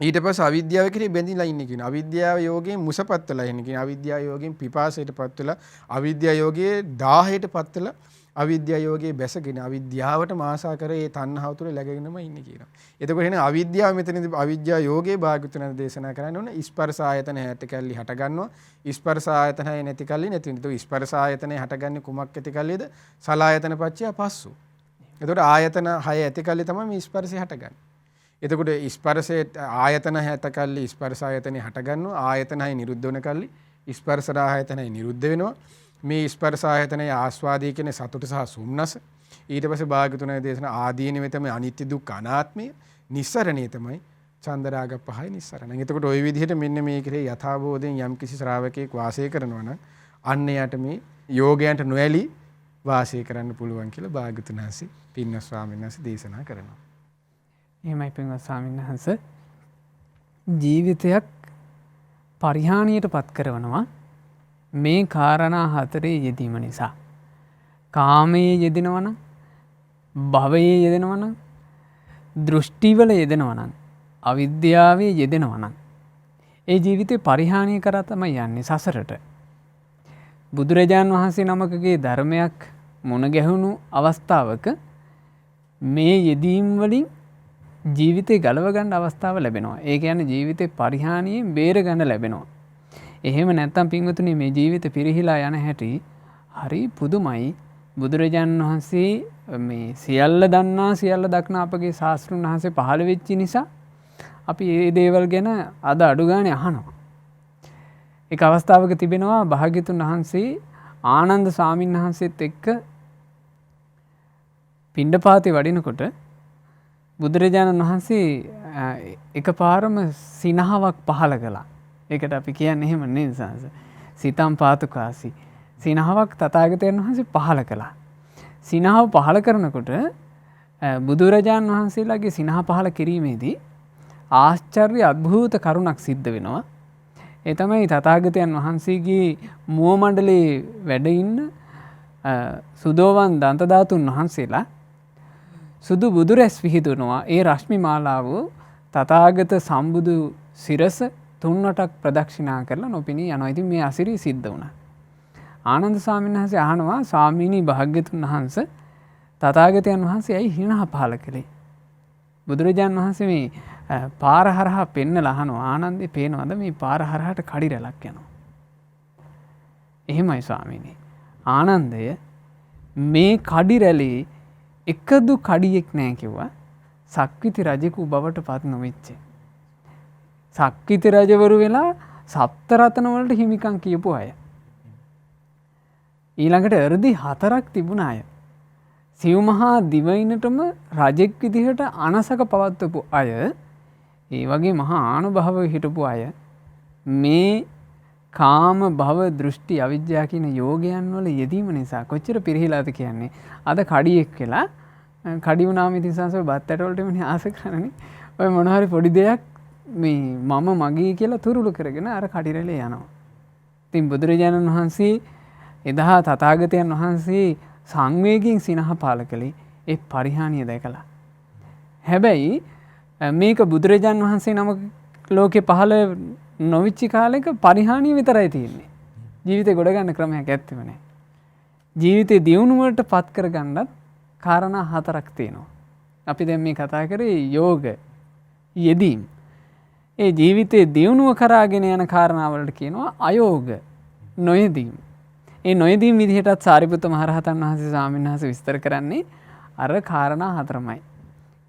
ඊට පස්සේ අවිද්‍යාව කෙරේ බැඳිලා ඉන්නේ කියනවා. අවිද්‍යාව යෝගයෙන් මුසපත් වෙලා ඉන්නේ කියනවා. අවිද්‍යා යෝගයෙන් පිපාසයටපත් වෙලා අවිද්‍යා යෝගයේ 1000ටපත් වෙලා අවිද්‍යා යෝගයේ බැසගෙන අවිද්‍යාවට මාසා කර ඒ තණ්හාව තුළ läගෙනම ඉන්නේ කියනවා. එතකොට එහෙනම් අවිද්‍යාව මෙතනදී අවිද්‍යා යෝගයේ භාග්‍යවතුන් දේශනා කරන්න ඕන ස්පර්ශ ආයතන 60 කල්ලි හට ගන්නවා. ස්පර්ශ ආයතන 6 නැති කල්ලි නැති වෙනවා. ඒක ස්පර්ශ ආයතනේ හටගන්නේ කුමක් ඇති කල්ලිද? සලආයතන පච්චය පස්සු. එතකොට ආයතන 6 ඇති කල්ලි තමයි මේ ස්පර්ශය හටගන්නේ. එතකොට ස්පර්ශයේ ආයතන 60 කල්ලි ස්පර්ශ ආයතනේ හට ගන්නවා. ආයතන 6 නිරුද්ධ වෙන කල්ලි ස්පර්ශ ආයතනයි නිරුද්ධ වෙනවා. මේ ස්පර්ශ ආයතනයේ ආස්වාදයේ කියන සතුට සහ සුම්නස ඊට පස්සේ භාග්‍යවතුන් දේශන ආදීනෙ තමයි අනිත්‍ය දුක්ඛ අනාත්මය නිස්සරණේ තමයි චන්දරාග පහයි නිස්සරණ. එතකොට ওই විදිහට මෙන්න මේ කෙරේ යථාබෝධයෙන් යම් කිසි ශ්‍රාවකෙක් වාසය කරනවා නම් අන්න යට මේ යෝගයන්ට නොඇලී වාසය කරන්න පුළුවන් කියලා භාග්‍යවතුන් වහන්සේ පින්වත් ස්වාමීන් වහන්සේ දේශනා කරනවා. එහෙමයි පින්වත් ස්වාමීන් වහන්සේ ජීවිතයක් පරිහානියටපත් කරනවා මේ කාරණා හතරේ යෙදීම නිසා. කාමයේ යෙදෙනවනම්, භවයේ යෙදෙනවනම්, දෘෂ්ටිවල යෙදෙනවනම්, අවිද්‍යාවේ යෙදෙනවනම් ඒ ජීවිතේ පරිහානිය කරා තමයි යන්නේ සසරට. බුදුරජාන් වහන්සේ නමකගේ ධර්මයක් මුණ ගැහුණු අවස්ථාවක මේ යෙදීම් වලින් ජීවිතේ ගලව ගන්න අවස්ථාව ලැබෙනවා. ඒ කියන්නේ ජීවිතේ පරිහානියෙන් බේර ගන්න ලැබෙනවා. එහෙම නැත්තම් පින්වතුනි මේ ජීවිත පිරිහිලා යන හැටි හරි පුදුමයි. බුදුරජාණන් වහන්සේ මේ සියල්ල දන්නා සියල්ල දක්නා අපගේ ශාස්ත්‍රඥ වහන්සේ පහළ වෙච්ච නිසා අපි මේ දේවල් ගැන අද අඩු ගානේ අහනවා. එක අවස්ථාවක තිබෙනවා භාග්‍යතුන් වහන්සේ ආනන්ද ස්වාමීන් වහන්සේත් එක්ක පිණ්ඩපාතේ වඩිනකොට බුදුරජාණන් වහන්සේ එකපාරම සිනහාවක් පහළ කළා. ඒකට අපි කියන්නේ එහෙම නේද සාංශ? සිතම් පාතුකාසි. සිනහාවක් තථාගතයන් වහන්සේ පහළ කළා. සිනහාව පහළ කරනකොට බුදුරජාණන් වහන්සේලාගේ සිනහ පහළ කිරීමේදී ආශ්චර්ය අద్භූත කරුණක් සිද්ධ වෙනවා. ඒ තමයි තථාගතයන් වහන්සේගේ මුව මණ්ඩලයේ වැඩ ඉන්න සුදෝවන් දන්තධාතුන් වහන්සේලා සුදු බුදුරැස් විහිදුනවා. ඒ රශ්මි මාලාව තථාගත සම්බුදු සිරස 3වටක් ප්‍රදක්ෂිනා කරලා නොපෙනී යනවා. ඉතින් මේ අසිරිය සිද්ධ වුණා. ආනන්ද ස්වාමීන් වහන්සේ අහනවා ස්වාමීනි භාග්‍යතුන් වහන්සේ තථාගතයන් වහන්සේ ඇයි හිනහ පහළ කළේ? බුදුරජාණන් වහන්සේ මේ පාර හරහා පෙන්නලා අහනවා ආනන්දේ පේනවද මේ පාර හරහාට කඩි රැලක් යනවා. එහෙමයි ස්වාමීනි. ආනන්දය මේ කඩි රැලේ එකදු කඩියෙක් නැහැ කිව්වා. සක්විති රජෙකු බවට පත් නොවෙච්ච. සක්විති රජවරු වෙලා සප්තරතන වලට හිමිකම් කියපු අය. ඊළඟට එර්දි 4ක් තිබුණ අය. සිව් මහා දිවයිනටම රජෙක් විදිහට අනසක පවත්වපු අය. ඒ වගේ මහා ආනුභාව හිටපු අය මේ කාම භව දෘෂ්ටි අවිද්‍යාව කියන යෝගයන් වල යෙදීම නිසා කොච්චර පිරිහිලාද කියන්නේ. අද කඩියෙක් වෙලා කඩි වුණාම ඉතින් සංසාර බත් ඇට වලට මෙන්න ආස කරන්නේ. ඔය මොන හරි පොඩි දෙයක් මේ මම මගේ කියලා තුරුළු කරගෙන අර කඩි රැළේ යනවා. ඉතින් බුදුරජාණන් වහන්සේ එදා තථාගතයන් වහන්සේ සංවේගයෙන් සිනහ පාල කළේ ඒ පරිහානිය දැකලා. හැබැයි මේක බුදුරජාණන් වහන්සේ නමක් ලෝකේ පහළ නොවිච්ච කාලෙක පරිහානිය විතරයි තියෙන්නේ. ජීවිතේ ගොඩ ගන්න ක්‍රමයක් ඇත්තෙම නැහැ. ජීවිතේ දියුණුවට පත් කරගන්නත් කාරණා 4ක් තියෙනවා. අපි දැන් මේ කතා කරේ යෝග යෙදීම්. ඒ ජීවිතේ දියුණුව කරාගෙන යන කාරණාවලට කියනවා අයෝග නොයෙදීම්. ඒ නොයෙදීම් විදිහටත් සාරිපුත්ත මහරහතන් වහන්සේ ස්වාමීන් වහන්සේ විස්තර කරන්නේ අර කාරණා 4මයි.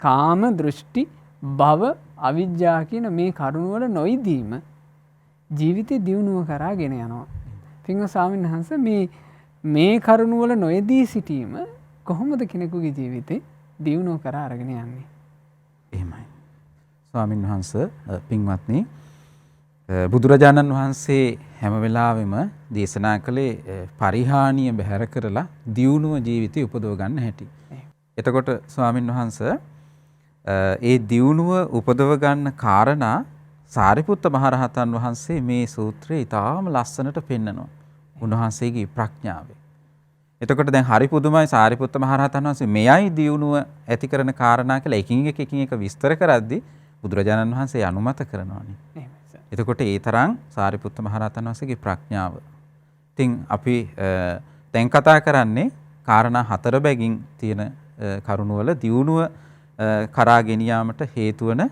කාම දෘෂ්ටි භව අවිජ්ජා කියන මේ කරුණ වල නොයෙදීම ජීවිතේ දියුණුව කරාගෙන යනවා. පින්වත් ස්වාමීන් වහන්සේ මේ කරුණ වල නොයෙදී සිටීම කොහොමද කෙනෙකුගේ ජීවිතේ දියුණුව කරා අරගෙන යන්නේ? එහෙමයි. ස්වාමීන් වහන්සේ පින්වත්නි බුදුරජාණන් වහන්සේ හැම වෙලාවෙම දේශනා කළේ පරිහානිය බැහැර කරලා දියුණුව ජීවිතේ උපදව ගන්න හැටි. එතකොට ස්වාමීන් වහන්සේ ඒ දියුණුව උපදව ගන්න කාරණා සාරිපුත්ත මහරහතන් වහන්සේ මේ සූත්‍රයේ ඉතාම ලස්සනට පෙන්නනවා. උන්වහන්සේගේ ප්‍රඥාවෙන්. එතකොට දැන් හරි පුදුමයි සාරිපුත්ත මහරහතන් වහන්සේ මෙයයි දියුණුව ඇති කරන කාරණා කියලා එකින් එක විස්තර කරද්දී බුදුරජාණන් වහන්සේ අනුමත කරනවානේ. එතකොට ඒ තරම් සාරිපුත්ත මහරහතන් වහන්සේගේ ප්‍රඥාව. ඉතින් අපි දැන් කතා කරන්නේ කාරණා 4 බැගින් තියෙන කරුණවල දියුණුව කරා ගෙන යාමට හේතු වන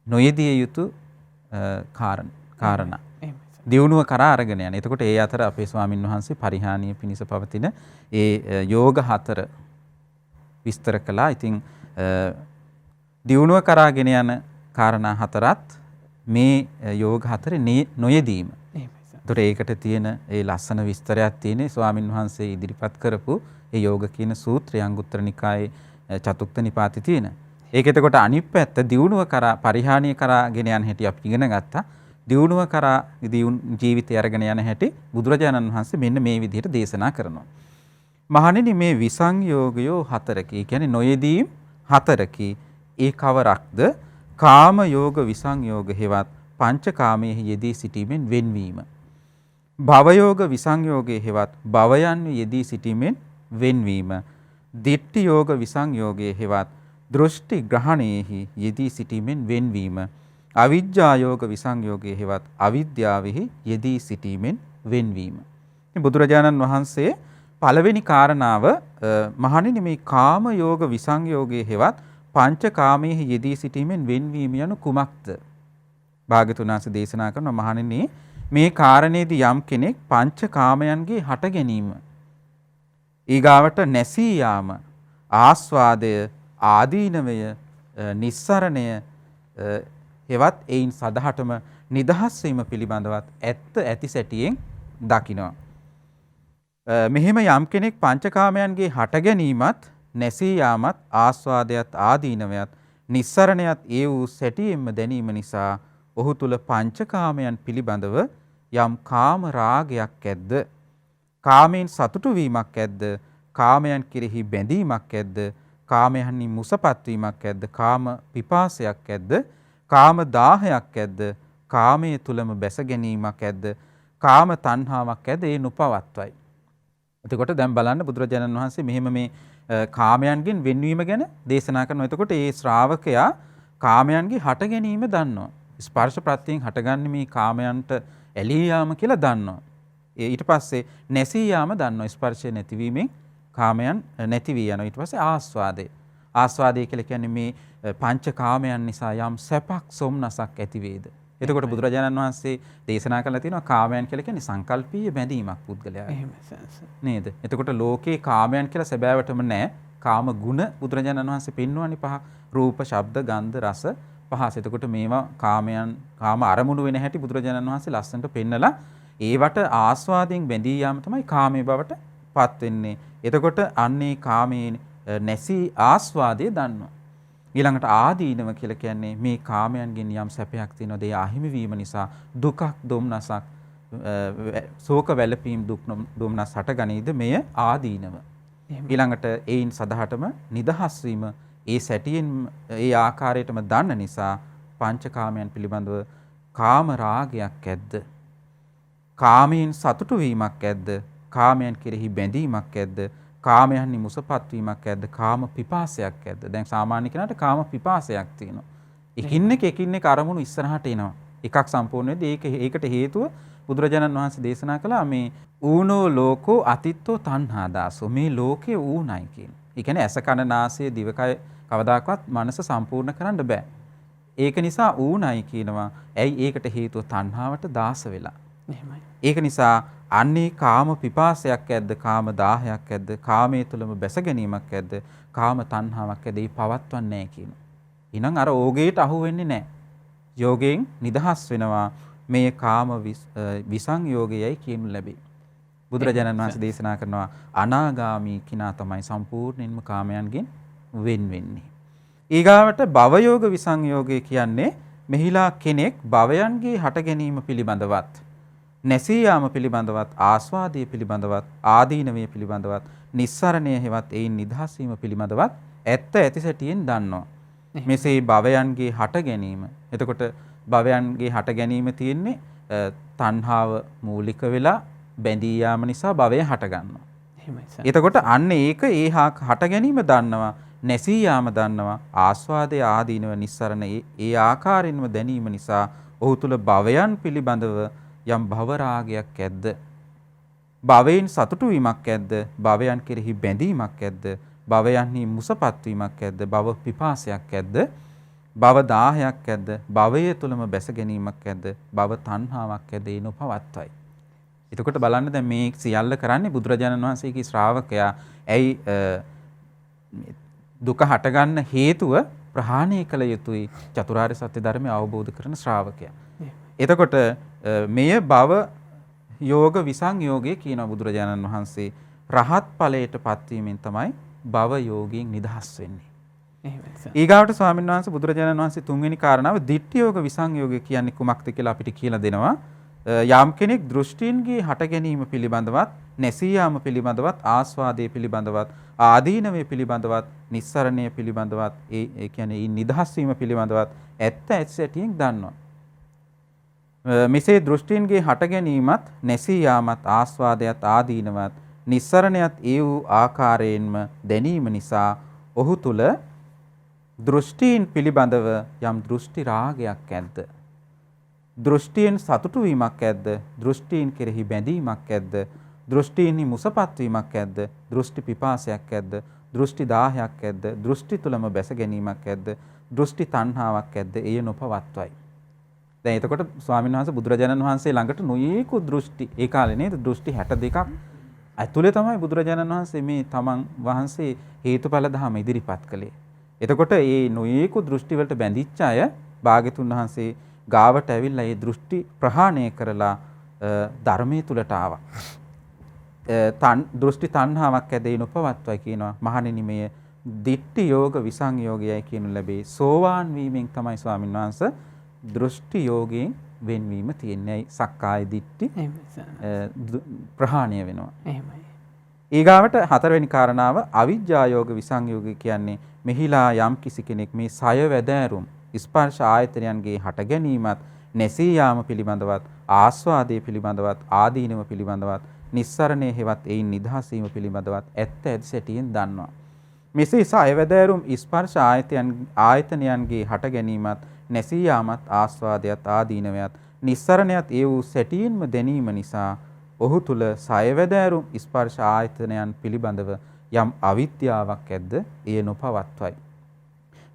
නොයෙදිය යුතු කාරණා. දියුණුව කරා අරගෙන යන. එතකොට ඒ අතර අපේ ස්වාමින් වහන්සේ පරිහානිය පිණිස පවතින ඒ යෝග 4 විස්තර කළා. ඉතින් දියුණුව කරාගෙන යන කාරණා 4ත් මේ යෝග 4 නොයෙදීම. එතකොට ඒකට තියෙන ඒ ලස්සන විස්තරයක් තියෙන්නේ ස්වාමින් වහන්සේ ඉදිරිපත් කරපු ඒ යෝග කියන සූත්‍රය අංගුත්තර නිකායේ චතුක්ක නිපාතේ තියෙන. ඒක එතකොට අනිත් පැත්ත දියුණුව කරා පරිහානිය කරාගෙන යන හැටි අපි ඉගෙන ගත්තා. දියුණුව කරා ජීවිතය අරගෙන යන හැටි බුදුරජාණන් වහන්සේ මෙන්න මේ විදිහට දේශනා කරනවා. මහණෙනි මේ විසංයෝගයෝ 4කි. ඒ කියන්නේ නොයෙදීම් 4කි. ඒ කවරක්ද? කාම යෝග විසංයෝග හේවත් පංචකාමයේ යෙදී සිටීමෙන් වෙන්වීම. භව යෝග විසංයෝගයේ හේවත් භවයන් යෙදී සිටීමෙන් වෙන්වීම. දිට්ඨි යෝග විසංයෝගයේ හේවත් දෘෂ්ටි ග්‍රහණයෙහි යෙදී සිටීමෙන් වෙන්වීම. අවිජ්ජා යෝග විසංයෝගයේ හේවත් අවිද්‍යාවෙහි යෙදී සිටීමෙන් වෙන්වීම. බුදුරජාණන් වහන්සේ පළවෙනි කාරණාව මහණෙනි මේ කාම යෝග විසංයෝගයේ හේවත් පංචකාමයේ යෙදී සිටීමෙන් වෙන්වීම යනු කුමක්ද? භාග්‍යතුන් වහන්සේ දේශනා කරන මහණෙනි මේ කාරණේදී යම් කෙනෙක් පංචකාමයන්ගේ හට ගැනීම ඊගාවට නැසී යාම, ආස්වාදය, ආදීනවය, නිස්සරණය හෙවත් එයින් සදහටම නිදහස් වීම පිළිබඳවත් ඇත්ත ඇති සැටියෙන් දකිනවා. මෙහෙම යම් කෙනෙක් පංචකාමයන්ගේ හට ගැනීමත්, නැසී යාමත්, ආස්වාදයත්, ආදීනවයත්, නිස්සරණයත් ඒ වූ සැටියෙන්ම දැනීම නිසා ඔහු තුල පංචකාමයන් පිළිබඳව යම් කාම රාගයක් ඇද්ද, කාමයෙන් සතුටු වීමක් ඇද්ද, කාමයන් කෙරෙහි බැඳීමක් ඇද්ද, කාමයන්හි මුසපත් වීමක් ඇද්ද, කාම පිපාසයක් ඇද්ද, කාම දාහයක් ඇද්ද, කාමයේ තුලම බැස ගැනීමක් ඇද්ද, කාම තණ්හාවක් ඇද්ද, ඒ නොපවත්වයි. එතකොට දැන් බලන්න බුදුරජාණන් වහන්සේ මෙහෙම මේ කාමයන්ගෙන් වෙන්වීම ගැන දේශනා කරනවා. එතකොට ඒ ශ්‍රාවකයා කාමයන්ගේ හට ගැනීම දන්නවා. ස්පර්ශ ප්‍රත්‍යයෙන් හටගන්නේ මේ කාමයන්ට ඇලී යාම කියලා දන්නවා. ඊට පස්සේ නැසී යාම දන්නවා. ස්පර්ශය නැතිවීමෙන් කාමයන් නැති වී යනවා. ඊට පස්සේ ආස්වාදය. ආස්වාදය කියලා කියන්නේ මේ පංච කාමයන් නිසා යම් සැපක් සොම්නසක් ඇති වේද. එතකොට බුදුරජාණන් වහන්සේ දේශනා කළා තියෙනවා කාමයන් කියලා කියන්නේ සංකල්පීය බැඳීමක් පුද්ගලයාට. නේද? එතකොට ලෝකේ කාමයන් කියලා සැබෑවටම නැහැ. කාම ගුණ බුදුරජාණන් වහන්සේ පෙන්වන්නේ පහ. රූප, ශබ්ද, ගන්ධ, රස පහස. එතකොට මේවා කාමයන් කාම අරමුණු වෙන හැටි බුදුරජාණන් වහන්සේ ලස්සනට පෙන්නලා ඒවට ආස්වාදයෙන් බැඳී යාම තමයි කාමයේ බවට පත් වෙන්නේ. එතකොට අන්නේ කාමයේ නැසී ආස්වාදයේ දන්නවා. ඊළඟට ආදීනව කියලා කියන්නේ මේ කාමයන්ගෙන් යම් සැපයක් තියෙනවද ඒ අහිමි වීම නිසා දුකක්, දුම්නසක්, ශෝක වැළපීම්, දුක් දුම්නස් හටගනීද මෙය ආදීනව. ඊළඟට ඒයින් සදහටම නිදහස් වීම ඒ සැටියෙන් ඒ ආකාරයටම දන්න නිසා පංචකාමයන් පිළිබඳව කාම රාගයක් ඇද්ද, කාමයෙන් සතුටු වීමක් ඇද්ද, කාමයන් කෙරෙහි බැඳීමක් ඇද්ද, කාමයන්හි මුසපත් වීමක් ඇද්ද, කාම පිපාසයක් ඇද්ද. දැන් සාමාන්‍ය කෙනාට කාම පිපාසයක් තියෙනවා. එකින් එක අරමුණු ඉස්සරහට එනවා. එකක් සම්පූර්ණ වෙද්දී ඒකට හේතුව බුදුරජාණන් වහන්සේ දේශනා කළා මේ ඌනෝ ලෝකෝ අතිත්තෝ තණ්හා දාසෝ. මේ ලෝකේ ඌණයි කියන. ඒ කියන්නේ ඇස කන නාසය දිවකය කවදාකවත් මනස සම්පූර්ණ කරන්න බෑ. ඒක නිසා ඌණයි කියනවා. ඇයි ඒකට හේතුව තණ්හාවට දාස වෙලා. එහෙමයි. ඒක නිසා අන්නේ කාම පිපාසයක් ඇද්ද, කාම දාහයක් ඇද්ද, කාමයේ තුලම බැස ගැනීමක් ඇද්ද, කාම තණ්හාවක් ඇද්ද, ඒ පවත්වන්නේ නැහැ කියනවා. එහෙනම් අර ඕගේට අහු වෙන්නේ නැහැ. යෝගයෙන් නිදහස් වෙනවා. මේ කාම විසංයෝගයයි කියනු ලැබේ. බුදුරජාණන් වහන්සේ දේශනා කරනවා අනාගාමී කිනා තමයි සම්පූර්ණයෙන්ම කාමයන්ගෙන් වෙන් වෙන්නේ. ඊගාවට භවයෝග විසංයෝගය කියන්නේ මෙහිලා කෙනෙක් භවයන්ගේ හට ගැනීම පිළිබඳවත්, නැසී යාම පිළිබඳවත්, ආස්වාදයේ පිළිබඳවත්, ආදීනවය පිළිබඳවත්, නිස්සරණය හෙවත් එයින් නිදහස් වීම පිළිබඳවත් ඇත්ත ඇති සැටියෙන් දන්නවා. මෙසේ භවයන්ගේ හට ගැනීම. එතකොට භවයන්ගේ හට ගැනීම තියෙන්නේ තණ්හාව මූලික වෙලා බැඳී යාම නිසා භවය හට ගන්නවා. එතකොට අන්න ඒක හට ගැනීම දන්නවා, නැසී යාම දන්නවා, ආස්වාදයේ ආදීනව නිස්සරණ ඒ ආකාරයෙන්ම දැනීම නිසා ඔහු තුල භවයන් පිළිබඳව යම් භව රාගයක් ඇද්ද, භවයෙන් සතුටු වීමක් ඇද්ද, භවයන් කෙරෙහි බැඳීමක් ඇද්ද, භවයන්හි මුසපත් වීමක් ඇද්ද, භව පිපාසයක් ඇද්ද, භව දාහයක් ඇද්ද, භවයේ තුලම බැස ගැනීමක් ඇද්ද, භව තණ්හාවක් ඇද්ද, ඒ නොපවත්වයි. එතකොට බලන්න දැන් මේ සියල්ල කරන්නේ බුදුරජාණන් වහන්සේගේ ශ්‍රාවකයා. ඇයි දුක හටගන්න හේතුව ප්‍රහාණය කළ යුතුයි චතුරාර්ය සත්‍ය ධර්මය අවබෝධ කරන ශ්‍රාවකයා. එතකොට මෙය භව යෝග විසංයෝගය කියන බුදුරජාණන් වහන්සේ රහත් ඵලයට පත්වීමෙන් තමයි භව යෝගයෙන් නිදහස් වෙන්නේ. ඊගාවට ස්වාමීන් වහන්සේ බුදුරජාණන් වහන්සේ තුන්වෙනි කාරණාව ditthi යෝග විසංයෝගය කියන්නේ කුමක්ද කියලා අපිට කියලා දෙනවා. යම් කෙනෙක් දෘෂ්ටීන්ගේ හට ගැනීම පිළිබඳවත්, නැසී යාම පිළිබඳවත්, ආස්වාදයේ පිළිබඳවත්, ආදීනවේ පිළිබඳවත්, නිස්සරණය පිළිබඳවත්, ඒ කියන්නේ නිදහස් වීම පිළිබඳවත් ඇත්ත ඇත්තටියෙන් දන්නවා. මෙසේ දෘෂ්ටීන්ගේ හට ගැනීමත්, නැසී යාමත්, ආස්වාදයත්, ආදීනවත්, නිස්සරණයත් ඒ වූ ආකාරයෙන්ම දැනීම නිසා ඔහු තුල දෘෂ්ටීන් පිළිබඳව යම් දෘෂ්ටි රාගයක් ඇද්ද, දෘෂ්ටියෙන් සතුටු වීමක් ඇද්ද, දෘෂ්ටීන් කෙරෙහි බැඳීමක් ඇද්ද, දෘෂ්ටීන්හි මුසපත් වීමක් ඇද්ද, දෘෂ්ටි පිපාසයක් ඇද්ද, දෘෂ්ටි දාහයක් ඇද්ද, දෘෂ්ටි තුලම බැස ගැනීමක් ඇද්ද, දෘෂ්ටි තණ්හාවක් ඇද්ද, එය නොපවත්වයි. දැන් එතකොට ස්වාමීන් වහන්සේ බුදුරජාණන් වහන්සේ ළඟට නොයේකු දෘෂ්ටි ඒ කාලේ නේද දෘෂ්ටි 62ක් ඇතුලේ තමයි බුදුරජාණන් වහන්සේ මේ තමන් වහන්සේ හේතුඵල ධම ඉදිරිපත් කළේ. එතකොට මේ නොයේකු දෘෂ්ටි වලට බැඳිච්ච අය භාග්‍යතුන් වහන්සේ ගාවට ඇවිල්ලා මේ දෘෂ්ටි ප්‍රහාණය කරලා ධර්මයේ තුලට ආවා. දෘෂ්ටි තණ්හාවක් ඇදෙයි නොපවත්වයි කියනවා. මහණෙනි මේ දිට්ඨි යෝග විසංයෝගයයි කියනු ලැබේ. සෝවාන් වීමෙන් තමයි ස්වාමීන් වහන්සේ දෘෂ්ටි යෝගයෙන් වෙන්වීම තියෙන්නේ. සක්කාය දිට්ඨි ප්‍රහාණය වෙනවා. එහෙමයි. ඊගාවට හතරවෙනි කාරණාව අවිජ්ජා යෝග විසංයෝග කියන්නේ මෙහිලා යම් කිසි කෙනෙක් මේ සය වැදෑරුම් ස්පර්ශ ආයතනයන්ගේ හට ගැනීමත් නැසී යාම පිළිබඳවත් ආස්වාදයේ පිළිබඳවත් ආදීනව පිළිබඳවත් නිස්සරණයේ හෙවත් එයින් නිදහස් වීම පිළිබඳවත් ඇත්ත ඇති සැටියෙන් දන්නවා. මෙසේ සය වැදෑරුම් ස්පර්ශ ආයතනයන්ගේ හට ගැනීමත් නැසී යාමත් ආස්වාදයත් ආදීනවයත් නිස්සරණයත් ඒ වූ සැටියෙන්ම දැනීම නිසා ඔහු තුල සය වැදෑරුම් ස්පර්ශ ආයතනයන් පිළිබඳව යම් අවිද්‍යාවක් ඇද්ද එය නොපවත්වයි.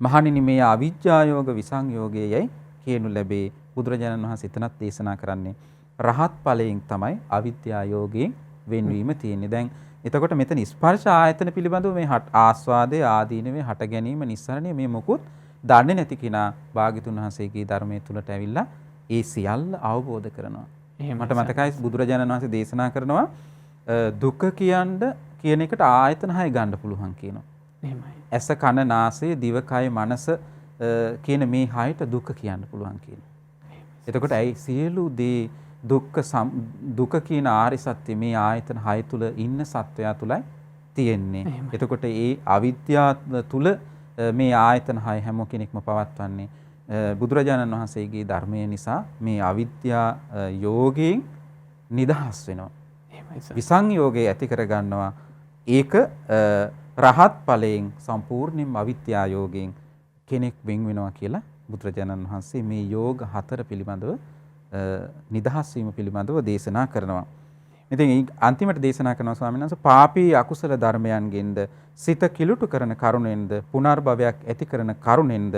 මහණෙනි මේ අවිජ්ජා යෝග විසංයෝගයයි කියනු ලැබේ. බුදුරජාණන් වහන්සේ එතනත් දේශනා කරන්නේ රහත් ඵලයෙන් තමයි අවිද්‍යා යෝගයෙන් වෙන්වීම තියෙන්නේ. දැන් එතකොට මෙතන ස්පර්ශ ආයතන පිළිබඳව මේ ආස්වාදයේ ආදීනවේ හට ගැනීම නිස්සරණය මේ මොකුත් දන්නේ නැති කෙනා භාග්‍යතුන් වහන්සේගේ ධර්මයේ තුලට ඇවිල්ලා ඒ සියල්ල අවබෝධ කරනවා. මට මතකයි බුදුරජාණන් වහන්සේ දේශනා කරනවා දුක කියන එකට ආයතන 6 ගන්න පුළුවන් කියනවා. එහෙමයි. ඇස කන නාසය දිව කය මනස කියන මේ 6ට දුක කියන්න පුළුවන් කියනවා. එතකොට ඇයි සියලු දේ දුක කියන ආරි සත්‍ය මේ ආයතන 6 තුල ඉන්න සත්වයා තුලයි තියෙන්නේ. එතකොට ඒ අවිද්‍යාව තුල මේ ආයතන 6 හැම කෙනෙක්ම පවත්වන්නේ බුදුරජාණන් වහන්සේගේ ධර්මය නිසා මේ අවිද්‍යා යෝගයෙන් නිදහස් වෙනවා. විසංයෝගය ඇති කර ගන්නවා. ඒක රහත් ඵලයෙන් සම්පූර්ණයෙන්ම අවිද්‍යා යෝගයෙන් කෙනෙක් වෙන් වෙනවා කියලා බුදුරජාණන් වහන්සේ මේ යෝග 4 පිළිබඳව නිදහස් වීම පිළිබඳව දේශනා කරනවා. ඉතින් අන්තිමට දේශනා කරනවා ස්වාමීන් වහන්සේ පාපී අකුසල ධර්මයන්ගෙන්ද සිත කිලුටු කරන කරුණෙන්ද පුනර්භවයක් ඇති කරන කරුණෙන්ද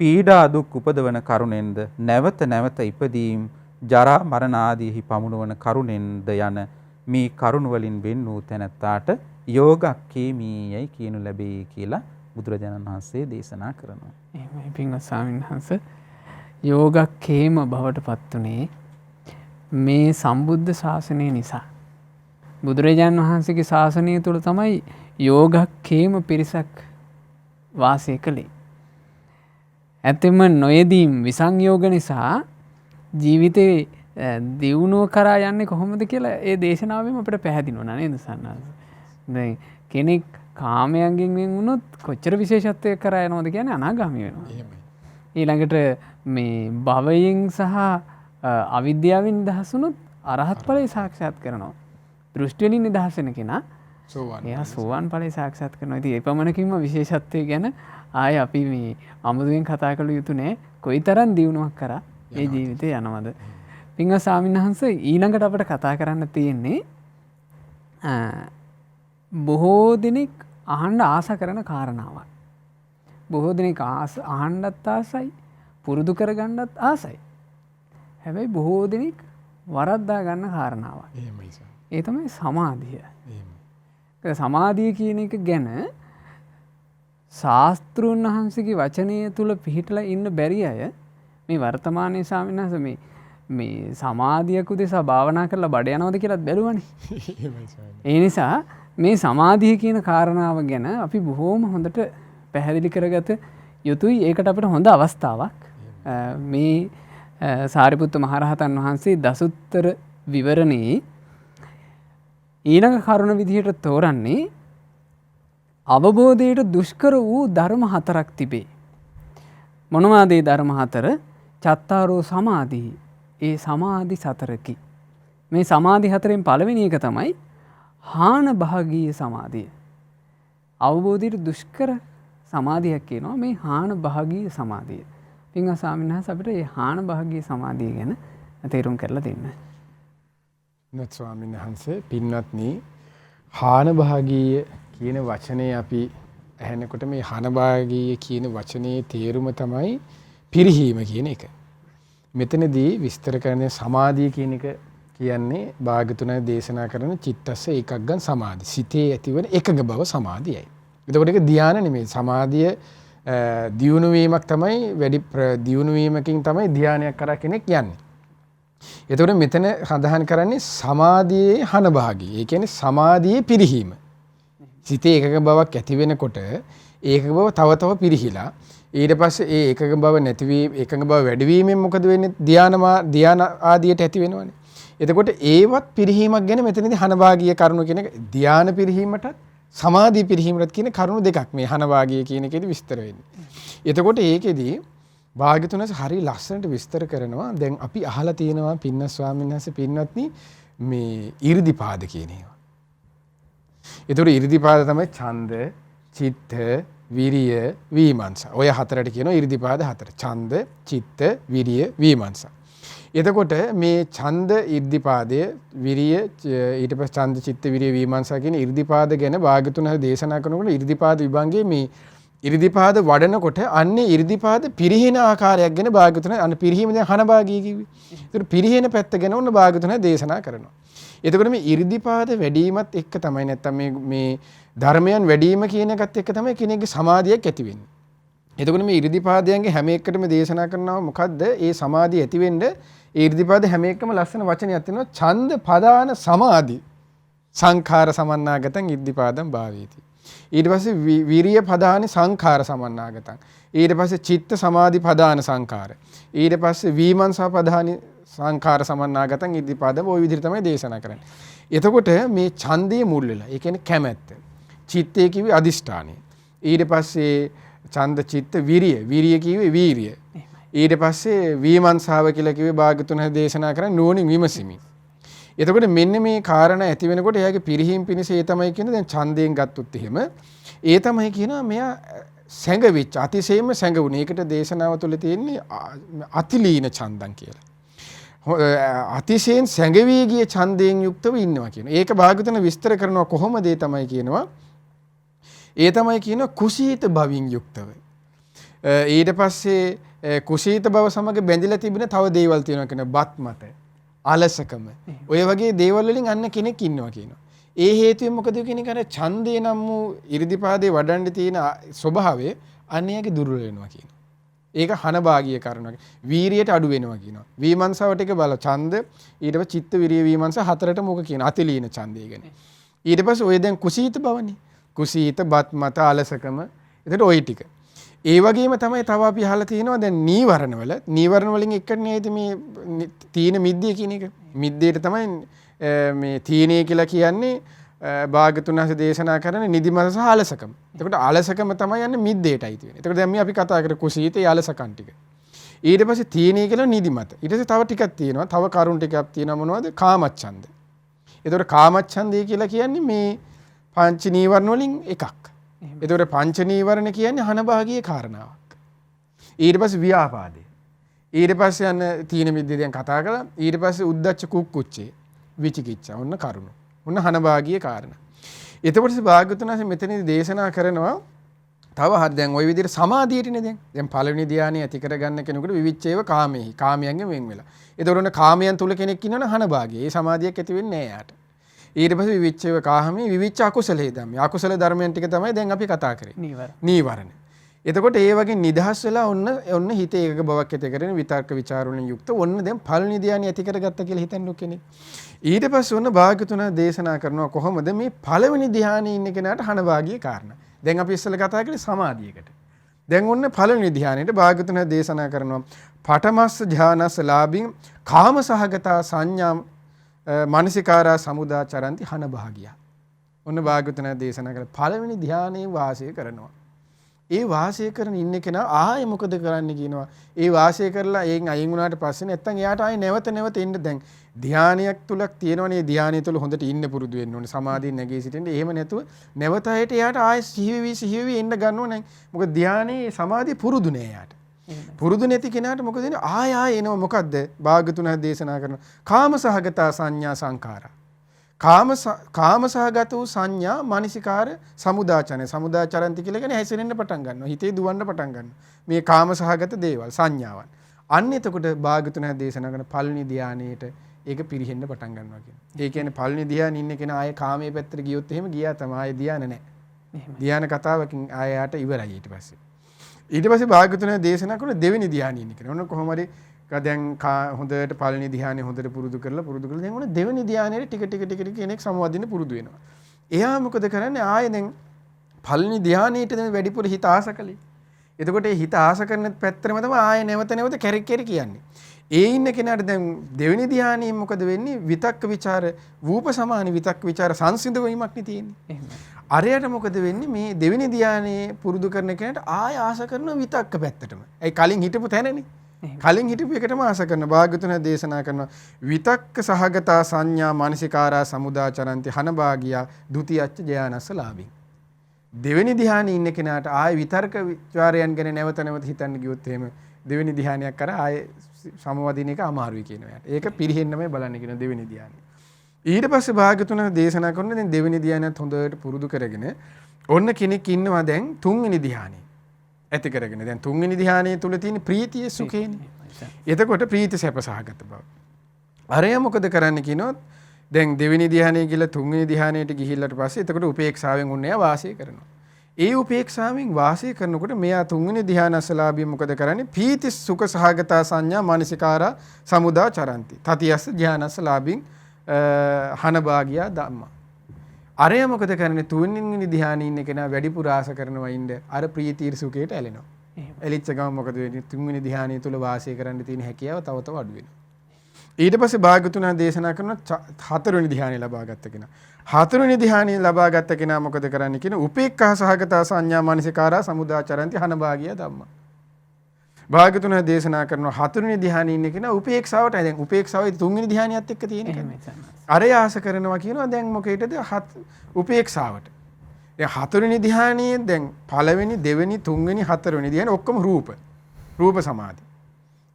පීඩා දුක් උපදවන කරුණෙන්ද නැවත නැවත ඉපදීම් ජරා මරණ ආදීහි පමුණවන කරුණෙන්ද යන මේ කරුණ වලින් වෙන් වූ තැනැත්තාට යෝගක්ඛේමීයයි කියනු ලැබේ කියලා බුදුරජාණන් වහන්සේ දේශනා කරනවා. එහෙමයි පින්වත් ස්වාමීන් වහන්සේ යෝගක්ඛේම බවට පත්ුනේ මේ සම්බුද්ධ ශාසනය නිසා. බුදුරජාණන් වහන්සේගේ ශාසනය තුළ තමයි යෝගක්ඛේම පිරිසක් වාසය කළේ. ඇත්තෙම නොයෙදීම් විසංයෝග නිසා ජීවිතේ දියුණුව කරා යන්නේ කොහොමද කියලා ඒ දේශනාවෙම අපිට පැහැදිලි වුණා නේද සන්නාස. දැන් කෙනෙක් කාමයන්ගෙන් වෙන් වුණොත් කොච්චර විශේෂත්වයක් කරා යනවද කියන්නේ අනාගාමී වෙනවා. ඊළඟට මේ භවයෙන් සහ අවිද්‍යාවෙන් නිදහස් වුණොත් අරහත් ඵලය සාක්ෂාත් කරනවා. දෘෂ්ටි වලින් නිදහස් වෙන කෙනා එයා සෝවාන් ඵලය සාක්ෂාත් කරනවා. ඉතින් ඒ පමණකින්ම විශේෂත්වය ගැන ආයේ අපි මේ අමුතුවෙන් කතා කළ යුතු නෑ. කොයිතරම් දියුණුවක් කරා ඒ ජීවිතේ යනවද? පින්වත් ස්වාමීන් වහන්සේ ඊළඟට අපිට කතා කරන්න තියෙන්නේ බොහෝ දෙනෙක් අහන්න ආස කරන කාරණාවක්. බොහෝ දෙනෙක් අහන්නත් ආසයි, පුරුදු කරගන්නත් ආසයි. හැබැයි බොහෝ දෙනෙක් වරද්දා ගන්න කාරණාවක්. ඒ තමයි සමාධිය. සමාධිය කියන එක ගැන ශාස්ත්‍රූන් වහන්සේගේ වචනය තුල පිහිටලා ඉන්න බැරි අය මේ වර්තමානයේ ස්වාමීන් වහන්සේ මේ සමාධියක් උදෙසා භාවනා කරලා බඩ යනවද කියලාත් බැලුවනේ. ඒ නිසා මේ සමාධිය කියන කාරණාව ගැන අපි බොහෝම හොඳට පැහැදිලි කරගත යුතුයි. ඒකට අපිට හොඳ අවස්ථාවක් මේ සාරිපුත්ත මහරහතන් වහන්සේ දසුත්තර විවරණේ ඊළඟ කරුණ විදිහට තෝරන්නේ අවබෝධයට දුෂ්කර වූ ධර්ම 4ක් තිබේ. මොනවාද ඒ ධර්ම 4? චත්තාරෝ සමාධි. ඒ සමාධි 4කි. මේ සමාධි 4න් පළවෙනි එක තමයි හාන භාගීය සමාධිය. අවබෝධයට දුෂ්කර සමාධියක් කියනවා මේ හාන භාගීය සමාධිය. පින්වත් ස්වාමීන් වහන්සේ අපිට මේ හාන භාගීය සමාධිය ගැන තේරුම් කරලා දෙන්න. නත් ස්වාමීන් වහන්සේ පින්වත්නි හාන භාගීය කියන වචනේ අපි ඇහෙනකොට මේ හාන භාගීය කියන වචනේ තේරුම තමයි පිරිහීම කියන එක. මෙතනදී විස්තර කරන්නේ සමාධිය කියන එක කියන්නේ භාග්‍යතුන්ගේ දේශනා කරන චිත්තස්ස ඒකග්ගන් සමාධි. සිතේ ඇතිවන එකඟ බව සමාධියයි. එතකොට ඒක ධානය නෙමෙයි. සමාධිය දියුණු වීමක් තමයි වැඩි දියුණු වීමකින් තමයි ධානයක් කරා කෙනෙක් යන්නේ. එතකොට මෙතන සඳහන් කරන්නේ සමාධියේ හන භාගී. ඒ කියන්නේ සමාධියේ පිරිහීම. සිතේ එකඟ බවක් ඇති වෙනකොට ඒකඟ බව තව තව පිරිහිලා ඊට පස්සේ ඒ එකඟ බව නැති වී එකඟ බව වැඩි වීමෙන් මොකද වෙන්නේ? ධාන ආදියට ඇති වෙනවනේ. එතකොට ඒවත් පිරිහීමක් ගැන මෙතනදී හනභාගීය කරුණු කියන එක ධාන පිරිහීමටත් සමාධි පිරිහීමටත් කියන කරුණු දෙකක් මේ හනභාගීය කියන එකේදී විස්තර වෙන්නේ. එතකොට ඒකෙදී භාග්‍යතුන්ස හරි ලස්සනට විස්තර කරනවා. දැන් අපි අහලා තියෙනවා පින්න ස්වාමීන් වහන්සේ පින්වත්නි මේ 이르දිපාද කියන ඒවා. ඒතර 이르දිපාද තමයි ඡන්ද, චිත්ත, විරිය, විමර්ශන. ඔය හතරට කියනවා 이르දිපාද හතර. ඡන්ද, චිත්ත, විරිය, විමර්ශන. එතකොට මේ ඡන්ද 이르දිපාදය, විරිය ඊට පස්සේ ඡන්ද, චිත්ත, විරිය, විමර්ශන කියන 이르දිපාද ගැන භාග්‍යතුන් දේශනා කරනකොට 이르දිපාද විභංගයේ මේ 이르දිපාද වඩනකොට අන්නේ 이르දිපාද පිරිහෙන ආකාරයක් ගැන භාග්‍යතුන් අන්න පිරිහීම දැන් හනභාගී කිව්වේ. ඒතර පිරිහෙන පැත්ත ගැන ඔන්න භාග්‍යතුන් දේශනා කරනවා. එතකොට මේ 이르දිපාද වැඩිවීමත් එක්ක තමයි නැත්තම් මේ ධර්මයන් වැඩිම කියන එකත් එක්ක තමයි කෙනෙක්ගේ සමාධියක් ඇති වෙන්නේ. එතකොට මේ 이르දිපාදයන්ගේ හැම එකකටම දේශනා කරනවා මොකද්ද? ඒ සමාධිය ඇති වෙන්න ඒ 이르දිපාද හැම එකම ලස්සන වචනයක් තියෙනවා. ඡන්ද පදාන සමාධි සංඛාර සමන්නාගතං ඉද්ධිපාදං භාවේති. ඊට පස්සේ විරිය පදානි සංඛාර සමන්නාගතං. ඊට පස්සේ චිත්ත සමාධි පදාන සංඛාර. ඊට පස්සේ විමර්ශන පදානි සංඛාර සමන්නාගතං ඉද්ධිපාදං ওই විදිහට තමයි දේශනා කරන්නේ. එතකොට මේ ඡන්දයේ මුල් වෙලා. ඒ කියන්නේ කැමැත්ත. චිත්තේ කිව්වේ අදිෂ්ඨානය. ඊට පස්සේ ඡන්ද චිත්ත විරිය කිව්වේ වීරිය. ඊට පස්සේ විමර්ශාව කියලා කිව්වේ භාග්‍යතුන් දේශනා කරන්නේ නුවණින් විමසීමයි. එතකොට මෙන්න මේ කාරණා ඇති වෙනකොට එයාගේ පිරිහීම් පිණිස ඒ තමයි කියන්නේ දැන් ඡන්දයෙන් ගත්තොත් එහෙම ඒ තමයි කියනවා මෙයා සැඟවිච්ච අතිශයින්ම සැඟවුණේ. ඒකට දේශනාව තුළ තියෙන්නේ අතිලීන ඡන්දං කියලා. අතිශයින් සැඟවී ගිය ඡන්දයෙන් යුක්තව ඉන්නවා කියනවා. ඒක භාග්‍යවතුන් විස්තර කරනවා කොහොමද ඒ තමයි කියනවා. ඒ තමයි කියනවා කුසීත භවින් යුක්තව. ඊට පස්සේ කුසීත භව සමග බැඳිලා තිබෙන තව දේවල් තියෙනවා කියන බත් මත අලසකම. ඔය වගේ දේවල් වලින් අන්න කෙනෙක් ඉන්නවා කියනවා. ඒ හේතුවෙන් මොකද කියන එක අර ඡන්දේ නම් වූ 이르දිපාදේ වඩන්න තියෙන ස්වභාවය අන්නේගේ දුර්වල වෙනවා කියනවා. ඒක හනභාගීය කරනවා. වීරියට අඩු වෙනවා කියනවා. විමර්ශාවට එක බල ඡන්ද ඊට පස්සේ චිත්ත විරිය විමර්ශ හතරට මොක කියන අතිලීන ඡන්දය ගැන. ඊට පස්සේ ඔය දැන් කුසීත බවනේ. කුසීත බත් මත අලසකම. එතකොට ওই ටික. ඒ වගේම තමයි තව අපි අහලා තියෙනවා දැන් නීවරණ වලින් එකට නේද මේ තීන මිද්දේ කියන එක. මිද්දේට තමයි මේ තීනේ කියලා කියන්නේ භාග්‍යතුන් වහන්සේ දේශනා කරන නිදිමත සහ අලසකම. එතකොට අලසකම තමයි යන්නේ මිද්දේටයි තියෙන්නේ. එතකොට දැන් මේ අපි කතා කරේ කුසීතේ අලසකම් ටික. ඊට පස්සේ තීනේ කියලා නිදිමත. ඊට පස්සේ තව ටිකක් තියෙනවා. තව කරුණු ටිකක් තියෙනවා මොනවද? කාමච්ඡන්ද. එතකොට කාමච්ඡන්දය කියලා කියන්නේ මේ පංච නීවරණ වලින් එකක්. එතකොට පංච නීවරණ කියන්නේ හනභාගීය කාරණාවක්. ඊට පස්සේ ව්‍යාපාදේ. ඊට පස්සේ යන තීන මිද්දේ දැන් කතා කළා. ඊට පස්සේ උද්දච්ච කුක්කුච්චේ විචිකිච්ඡා ඔන්න කරුණ. ඔන්න හනභාගීය කාරණා. එතකොට භාග්‍යවතුන් වහන්සේ මෙතනදී දේශනා කරනවා තව හරි දැන් ওই විදිහට සමාධියටනේ දැන් පළවෙනි ධානය ඇති කරගන්න කෙනෙකුට විවිච්ඡේව කාමෙහි කාමයන්ගෙන් වෙන් වෙලා. එතකොට ඔන්න කාමයන් තුල කෙනෙක් ඉන්නවනේ හනභාගීය. ඒ සමාධියක් ඇති වෙන්නේ නැහැ යාට. ඊට පස්සේ විවිච්ඡේව කාමී විවිච්ඡ අකුසලේ ධම්ම. අකුසල ධර්මයන් ටික තමයි දැන් අපි කතා කරේ. නීවරණ. එතකොට ඒ වගේ නිදහස් වෙලා ඔන්න හිතේ එකක බවක් ඇති කරගෙන විතර්ක ਵਿਚාර වලින් යුක්ත ඔන්න දැන් පළවෙනි ධානය ඇති කරගත්ත කියලා හිතන්න කෙනෙක්. ඊට පස්සේ ඔන්න භාග්‍යතුන් දේශනා කරනවා කොහොමද මේ පළවෙනි ධානයේ ඉන්න කෙනාට හනභාගීය කාරණා. දැන් අපි ඉස්සෙල්ලා කතා කරේ සමාධියකට. දැන් ඔන්න පළවෙනි ධානයේට භාග්‍යතුන් දේශනා කරනවා පඨමස්ස ධානස්ස ලාභින් කාම සහගතා සංඥා මානසිකාරා සමුදාචරಂತಿ හනභාගිය. ඔන්න භාග්‍යවතුන් දේශනා කළ පළවෙනි ධානයේ වාසය කරනවා. ඒ වාසය කරන ඉන්න කෙනා ආයේ මොකද කරන්න කියනවා. ඒ වාසය කරලා එයින් අයින් වුණාට පස්සේ නැත්තම් එයාට ආයේ නැවත එන්න දැන් ධානයක් තුලක් තියෙනවනේ ධානය තුල හොඳට ඉන්න පුරුදු වෙන්න ඕනේ. සමාධියෙන් නැගී සිටින්න. එහෙම නැතුව නැවත ආයෙත් එයාට ආයෙ සිහිවෙවි එන්න ගන්නව නැහැ. මොකද ධානයේ සමාධිය පුරුදු නෑ එයාට. පුරුදු නැති කෙනාට මොකද වෙන්නේ? ආය එනවා මොකද්ද? භාග්‍යතුන් දේශනා කරනවා. කාම සහගතා සංඥා සංඛාරා. කාම සහගත වූ සංඥා මානසිකාර සමුදාචරಂತಿ කියලා කියන්නේ හැසිරෙන්න පටන් ගන්නවා. හිතේ දුවන්න පටන් ගන්නවා. මේ කාම සහගත දේවල් සංඥාවන්. අන්න එතකොට භාග්‍යතුන් දේශනා කරන පළවෙනි ධානයේට ඒක පිරිහෙන්න පටන් ගන්නවා කියන්නේ. ඒ කියන්නේ පළවෙනි ධ්‍යානෙ ඉන්න කෙනා ආයේ කාමයේ පැත්තට ගියොත් එහෙම ගියා තමයි ආයේ ධ්‍යාන නැහැ. ධ්‍යාන කතාවකින් ආයෙට ඉවරයි ඊට පස්සේ. ඊට පස්සේ භාග්‍යවතුන් දේශනා කරන දෙවෙනි ධ්‍යානෙ ඉන්න කෙනා. ඔන්න කොහොම හරි දැන් හොඳට පළවෙනි ධ්‍යානෙ හොඳට පුරුදු කරලා දැන් ඔන්න දෙවෙනි ධ්‍යානෙට ටික කෙනෙක් සමවදින්න පුරුදු වෙනවා. එයා මොකද කරන්නේ ආයේ දැන් පළවෙනි ධ්‍යානෙට දැන් වැඩිපුර හිත ආස කළේ. එතකොට ඒ හිත ආස කරන පැත්තටම තමයි ආයේ නැවත කැරක් කියන්නේ. ඒ ඉන්න කෙනාට දැන් දෙවෙනි ධ්‍යානෙ මොකද වෙන්නේ? විතක්ක ਵਿਚාර වූප සමාන විතක්ක ਵਿਚාර සංසිඳ වීමක් නේ තියෙන්නේ. අරයට මොකද වෙන්නේ? මේ දෙවෙනි ධ්‍යානෙ පුරුදු කරන කෙනාට ආය ආස කරන විතක්ක පැත්තටම. ඒ කලින් හිටපු තැනනේ. කලින් හිටපු එකටම ආස කරන භාග්‍යතුන් දේශනා කරනවා විතක්ක සහගතා සංඥා මානසිකාරා සමුදාචරಂತಿ හනභාගියා ဒ ුතියච්ච ජයානස්ස ලාභින්. දෙවෙනි ධ්‍යානෙ ඉන්න කෙනාට ආය විතර්ක විචාරයන් ගැන නැවත හිතන්න ගියොත් එහෙම දෙවෙනි ධ්‍යානයක් කර ආය සමවදින එක අමාරුයි කියනවා. ඒක පිරෙහෙන්නමයි බලන්න කියන දෙවෙනි ධ්‍යානෙ. ඊට පස්සේ භාග්‍යතුන් දේශනා කරන දැන් දෙවෙනි ධ්‍යානයත් හොඳට පුරුදු කරගෙන ඔන්න කෙනෙක් ඉන්නවා දැන් තුන්වෙනි ධ්‍යානෙ ඇති කරගෙන. දැන් තුන්වෙනි ධ්‍යානයේ තුල තියෙන ප්‍රීතිය සුඛේනේ. එතකොට ප්‍රීති සැපසහගත බව. අරය මොකද කරන්න කියනොත් දැන් දෙවෙනි ධ්‍යානයේ ගිහලා තුන්වෙනි ධ්‍යානයට ගිහිල්ලාට පස්සේ එතකොට උපේක්ෂාවෙන් උන්නේ වාසය කරනවා. ඒ උපේක්ෂාවෙන් වාසය කරනකොට මෙයා තුන්වෙනි ධ්‍යානස්සලාභිය මොකද කරන්නේ? පීති සුඛ සහගතා සංඥා මානසිකාරා සමුදා චරಂತಿ. තතියස්ස ධ්‍යානස්සලාභින් හනභාගියා ධම්මා. අරය මොකද කරන්නේ? තුන්වෙනි ධ්‍යානෙ ඉන්න කෙනා වැඩිපුර ආස කරනවා ඉන්න අර ප්‍රීතිය සුඛයට ඇලෙනවා. එලිච්ච ගම මොකද වෙන්නේ? තුන්වෙනි ධ්‍යානය තුල වාසය කරන්න තියෙන හැකියාව තව තව අඩු වෙනවා. ඊට පස්සේ භාග්‍යවතුන් දේශනා කරන හතරවෙනි ධ්‍යානෙ ලබා ගත්ත කෙනා. හතරවෙනි ධ්‍යානෙ ලබා ගත්ත කෙනා මොකද කරන්නේ කියන උපේක්ඛා සහගතා සංඥා මානසිකාරා සමුදාචරಂತಿ හනභාගිය ධම්මා. භාග්‍යවතුන් දේශනා කරන හතරවෙනි ධ්‍යානෙ ඉන්න කෙනා උපේක්ෂාවට දැන් උපේක්ෂාවයි තුන්වෙනි ධ්‍යානියත් එක්ක තියෙන එක. අරය ආස කරනවා කියනවා දැන් මොකේටද උපේක්ෂාවට. දැන් හතරවෙනි ධ්‍යානියේ දැන් පළවෙනි දෙවෙනි තුන්වෙනි හතරවෙනි ධ්‍යාන ඔක්කොම රූප සමාධි.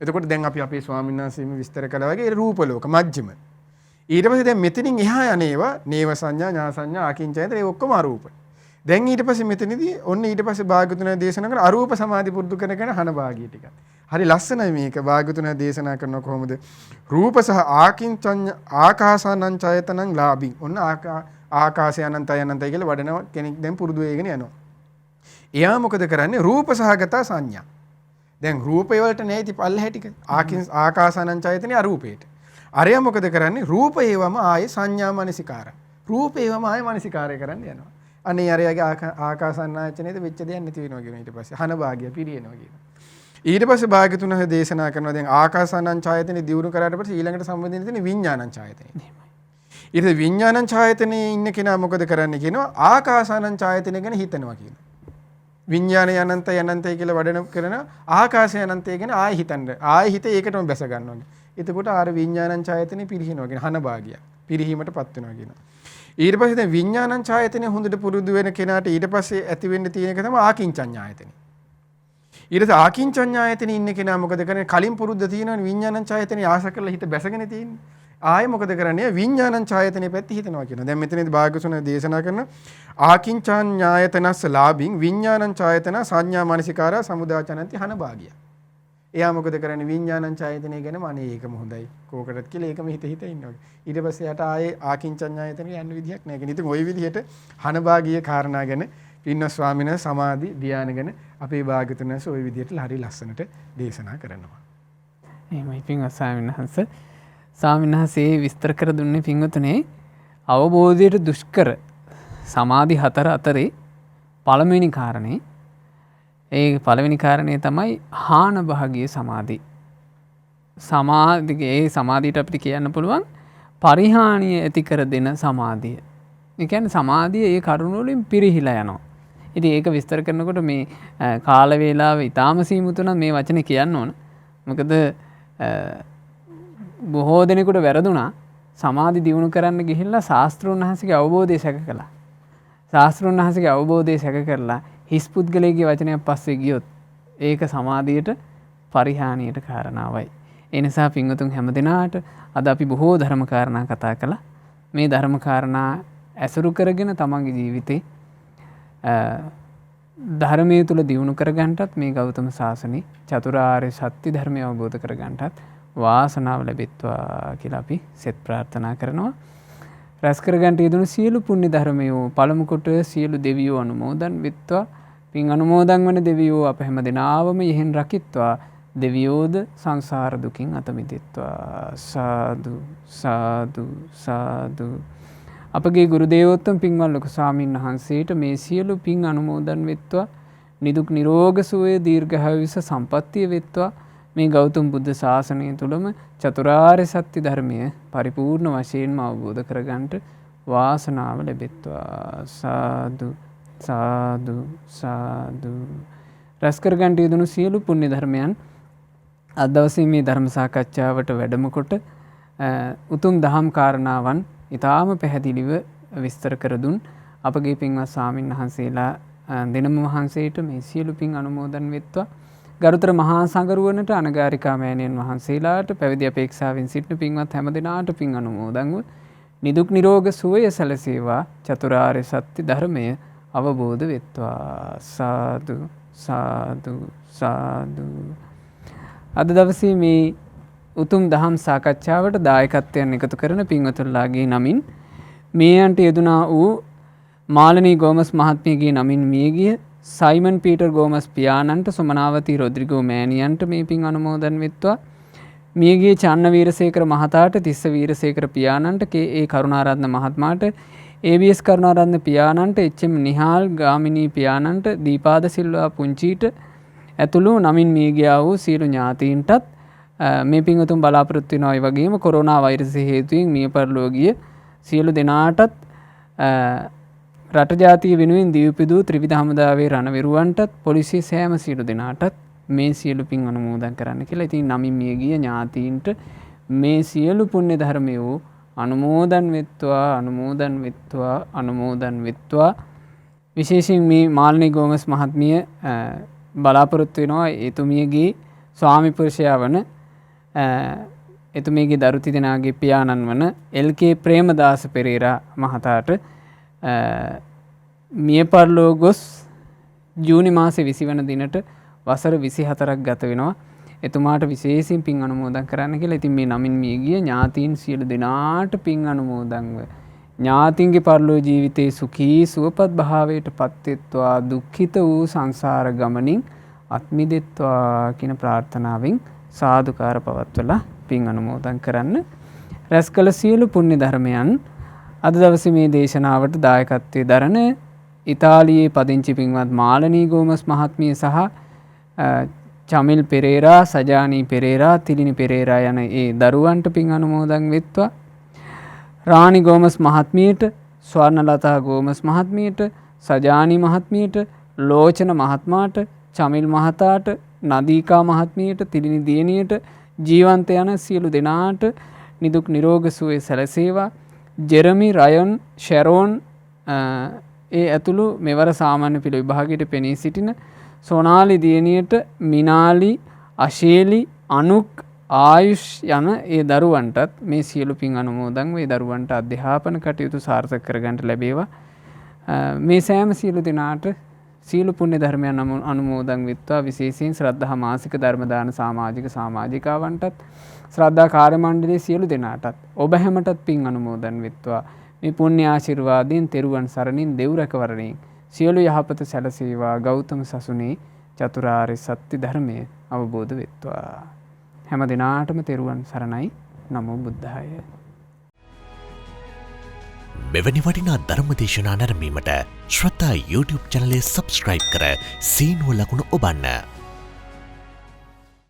එතකොට දැන් අපි අපේ ස්වාමීන් වහන්සේම විස්තර කළා වගේ රූප ලෝක මජ්ක්‍ධිම. ඊට පස්සේ දැන් මෙතනින් එහා යන්නේවා නේව සංඥා ඥා සංඥා ආකින්චයන්තර ඒ ඔක්කොම අරූප. දැන් ඊට පස්සේ මෙතනදී ඔන්න ඊට පස්සේ භාග්‍යවතුන් දේශනා කරන අරූප සමාධි පුරුදු කරගෙන හන භාගිය ටික. හරි ලස්සනයි මේක භාග්‍යවතුන් දේශනා කරනවා කොහොමද? රූප සහ ආකින්චඤ්ඤ ආකාසානං ඡයතනං ලාභින්. ඔන්න ආකාශය අනන්තයි කියලා වඩන කෙනෙක් දැන් පුරුදු වෙගෙන යනවා. එයා මොකද කරන්නේ? රූප සහගත සංඥා. දැන් රූපය වලට නෑ ඉති පල්ලෙහැ ටික. ආකාසානං ඡයතනේ අරූපේට. අරය මොකද කරන්නේ? රූපේවම ආයේ සංඥා මනසිකාර. රූපේවම ආයේ මනසිකාරය කරන්න යනවා. අනේ අරයගේ ආකාසානායතනෙද වෙච්ච දෙයක් නැති වෙනවා කියන ඊට පස්සේ හන භාගිය පිරියනවා කියන. ඊට පස්සේ භාග්‍යතුන් දේශනා කරනවා දැන් ආකාසානං ඡයතනේ දියුණු කරාට පස්සේ ඊළඟට සම්බන්ධිත තියෙන විඥානං ඡයතනේ. ඊට විඥානං ඡයතනේ ඉන්න කෙනා මොකද කරන්නේ කියනවා ආකාසානං ඡයතනේ ගැන හිතනවා කියනවා. විඥානය අනන්තයි කියලා වඩන කරන ආකාශය අනන්තය ගැන ආයෙ හිතන්න. ආයෙ හිත ඒකටම බැස ගන්නවා. එතකොට ආර විඥානං ඡයතනේ පිරිහිනවා කියන හන භාගිය. පිරිහීමටපත් වෙනවා කියනවා. ඊට පස්සේ දැන් විඥානං ඡයතනේ හොඳට පුරුදු වෙන කෙනාට ඊට පස්සේ ඇති වෙන්න තියෙන එක තමයි ආකින්චඤ්ඤායතනේ. ඊට පස්සේ ආකින්චඤ්ඤායතනේ ඉන්න කෙනා මොකද කරන්නේ? කලින් පුරුද්ද තියෙනවනේ විඥානං ඡයතනේ ආශ කරලා හිත බැසගෙන තියෙන්නේ. ආයෙ මොකද කරන්නේ? විඥානං ඡයතනේ පැත්තේ හිතනවා කියනවා. දැන් මෙතනදී භාග්‍යවතුන් දේශනා කරන ආකින්චඤ්ඤායතනස්ස ලාභින් විඥානං ඡයතන සංඥා මානසිකාරා සමුදාචනಂತಿ හන භාගිය. එයා මොකද කරන්නේ? විඥානං ඡයතනේ ගැනම අනේ ඒකම හොඳයි. කෝකටත් කියලා ඒකම හිත ඉන්නවා. ඊට පස්සේ යට ආයේ ආකින්චඤ්ඤායතනේ යන්න විදියක් නැහැ. ඉතින් ওই විදිහට හන භාගිය කාරණා ගැන පින්න ස්වාමීන් වහන්සේ සමාධි ධ්‍යාන ගැන අපේ භාග්‍යවතුන් ওই විදිහට හරි ලස්සනට දේශනා කරනවා. එහෙමයි පින්වත් ස්වාමීන් වහන්සේ. ස්වාමීන් වහන්සේ විස්තර කර දුන්නේ පින්වතුනේ අවබෝධයට දුෂ්කර සමාධි හතර අතරේ පළවෙනි කාරණේ. ඒ පළවෙනි කාරණේ තමයි හාන භාගීය සමාධි. සමාධියේ ඒ සමාධියට අපිට කියන්න පුළුවන් පරිහානිය ඇති කර දෙන සමාධිය. ඒ කියන්නේ සමාධිය ඒ කරුණ වලින් පිරිහිලා යනවා. ඉතින් ඒක විස්තර කරනකොට මේ කාල වේලාව ඊටාම සීමිත නම් මේ වචනේ කියන්න ඕන. මොකද බොහෝ දෙනෙකුට වැරදුනා සමාධි දියුණු කරන්න ගිහිල්ලා ශාස්ත්‍රඥ වහන්සේගේ අවබෝධය සැක කළා. ශාස්ත්‍රඥ වහන්සේගේ අවබෝධය සැක කරලා හිස් පුද්ගලයෙක්ගේ වචනයක් පස්සේ ගියොත් ඒක සමාධියට පරිහානියට කාරණාවයි. ඒ නිසා පින්වතුන් හැමදෙනාට අද අපි බොහෝ ධර්ම කාරණා කතා කළා. මේ ධර්ම කාරණා ඇසුරු කරගෙන තමන්ගේ ජීවිතේ ධර්මයේ තුල දියුණු කරගන්නටත් මේ ගෞතම සාසනේ චතුරාර්ය සත්‍ය ධර්මය අවබෝධ කරගන්නටත් වාසනාව ලැබෙත්වා කියලා අපි සෙත් ප්‍රාර්ථනා කරනවා. රැස් කරගන්න යෙදුණු සියලු පුණ්‍ය ධර්මයෝ පළමු කොට සියලු දෙවියෝ අනුමෝදන් වෙත්වා. පින් අනුමෝදන් වන දෙවියෝ අප හැම දෙනාවම යෙහෙන් රකිත්වා. දෙවියෝද සංසාර දුකින් අත මිදෙත්වා. සාදු සාදු සාදු. අපගේ ගුරු දේවෝත්තම පින්වත් ලොකු ස්වාමීන් වහන්සේට මේ සියලු පින් අනුමෝදන් වෙත්වා. නිදුක් නිරෝග සුවය දීර්ඝායුෂ සම්පන්නිය වෙත්වා. මේ ගෞතම බුද්ධ ශාසනය තුළම චතුරාර්ය සත්‍ය ධර්මය පරිපූර්ණ වශයෙන්ම අවබෝධ කරගන්නට වාසනාව ලැබෙත්වා. සාදු සාදු සාදු. රැස් කරගන්න යෙදුණු සියලු පුණ්‍ය ධර්මයන් අද දවසේ මේ ධර්ම සාකච්ඡාවට වැඩම කොට උතුම් දහම් කාරණාවන් ඊටාම පැහැදිලිව විස්තර කර දුන් අපගේ පින්වත් ස්වාමීන් වහන්සේලා දෙනම වහන්සේට මේ සියලු පින් අනුමෝදන් වෙත්වා. ගරුතර මහා සංඝරුවනට අනගාരികා මෑණියන් වහන්සේලාට පැවිදි අපේක්ෂාවෙන් සිටින පින්වත් හැම දෙනාට පින් අනුමෝදන්ව නිදුක් නිරෝග සුවය සැලසේවා. චතුරාර්ය සත්‍ය ධර්මය අවබෝධ වෙත්වා. සාදු සාදු සාදු. අද දවසේ මේ උතුම් දහම් සාකච්ඡාවට දායකත්වයන් එකතු කරන පින්වතුන්ලාගේ නමින් මේ අන්ට යෙදුනා වූ මාලනී ගෝමස් මහත්මියගේ නමින් මියගිය සයිමන් පීටර් ගෝමස් පියාණන්ට සුමනාවති රොද්රිගෝ මෑණියන්ට මේ පින් අනුමෝදන් වෙත්වා. මියගිය චන්න වීරසේකර මහතාට තිස්ස වීරසේකර පියාණන්ට කේ කරුණාරත්න මහත්මයාට ABS කරුණාරත්න පියාණන්ට HM නිහාල් ගාමිණී පියාණන්ට දීපාද සිල්වා පුංචීට ඇතුළු නමින් මියගියා වූ සියලු ඥාතීන්ටත් මේ පින් උතුම් බලාපොරොත්තු වෙනවා. ඒ වගේම කොරෝනා වෛරසය හේතුවෙන් මිය පරලෝ ගිය සියලු දෙනාටත් රට ජාතිය වෙනුවෙන් දීපිදූ ත්‍රිවිධ හමුදාවේ රණවිරුවන්ටත් පොලිසිය සෑම සියලු දෙනාටත් මේ සියලු පින් අනුමෝදන් කරන්න කියලා. ඉතින් නමින් මියගිය ඥාතීන්ට මේ සියලු පුණ්‍ය ධර්මයෝ අනුමෝදන් වෙත්වා අනුමෝදන් වෙත්වා අනුමෝදන් වෙත්වා. විශේෂයෙන් මේ මාලනී ගෝමස් මහත්මිය බලාපොරොත්තු වෙනවා එතුමියගේ ස්වාමි පුරුෂයා වන එතුමියගේ දරු තිදෙනාගේ පියාණන් වන LK ප්‍රේමදාස පෙරේරා මහතාට මිය පරලෝ ගොස් ජූනි මාසේ 20 වන දිනට වසර 24ක් ගත වෙනවා. එතුමාට විශේෂයෙන් පින් අනුමෝදන් කරන්න කියලා. ඉතින් මේ නමින් මිය ගිය ඥාතීන් සියලු දෙනාට පින් අනුමෝදන්ව ඥාතීන්ගේ පරලෝ ජීවිතයේ සුඛී සුවපත් භාවයට පත්වෙත්වා. දුක්ඛිත වූ සංසාර ගමනින් අත්මිදෙත්වා කියන ප්‍රාර්ථනාවෙන් සාදුකාර පවත්වලා පින් අනුමෝදන් කරන්න. රැස් කළ සියලු පුණ්‍ය ධර්මයන් අද දවසේ මේ දේශනාවට දායකත්වයේ දරන ඉතාලියේ පදිංචි පින්වත් මාලනී ගෝමස් මහත්මිය සහ චමිල් පෙරේරා, සජානී පෙරේරා, තිලිනි පෙරේරා යන ඒ දරුවන්ට පින් අනුමෝදන් වෙත්වා. රාණි ගෝමස් මහත්මියට, ස්වර්ණලතා ගෝමස් මහත්මියට, සජානී මහත්මියට, ලෝචන මහත්මයාට, චමිල් මහතාට, නදීකා මහත්මියට, තිලිනි දියණියට, ජීවන්ත යන සියලු දෙනාට නිදුක් නිරෝග සුවය සැලසේවා. ජෙරමි, රයන්, ෂැරෝන් ඒ ඇතුළු මෙවර සාමාන්‍ය පෙළ විභාගයට පෙනී සිටින සොනාලි දියණියට, මිනාලි, අශේලි, අනුක්, ආයුෂ් යන ඒ දරුවන්ටත් මේ සියලු පින් අනුමෝදන් වේ. දරුවන්ට අධ්‍යාපන කටයුතු සාර්ථක කරගන්නට ලැබේවා. මේ සෑම සියලු දෙනාට සියලු පුණ්‍ය ධර්මයන් අනුමෝදන් වෙත්වා. විශේෂයෙන් ශ්‍රද්ධා මාසික ධර්ම දාන සමාජික සමාජිකාවන්ටත් ශ්‍රද්ධා කාර්ය මණ්ඩලයේ සියලු දෙනාටත් ඔබ හැමටත් පින් අනුමෝදන් වෙත්වා. මේ පුණ්‍ය ආශිර්වාදයෙන් තෙරුවන් සරණින් දෙව් රැකවරණින් සියලු යහපත සැලසේවා. ගෞතම සසුනේ චතුරාර්ය සත්‍ය ධර්මය අවබෝධ වෙත්වා. හැම දිනාටම තෙරුවන් සරණයි. නමෝ බුද්ධාය. මෙවැනි වටිනා ධර්ම දේශනා නැරඹීමට ශ්‍රද්ධා YouTube චැනලය සබ්ස්ක්‍රයිබ් කර සීනුව ලකුණ ඔබන්න.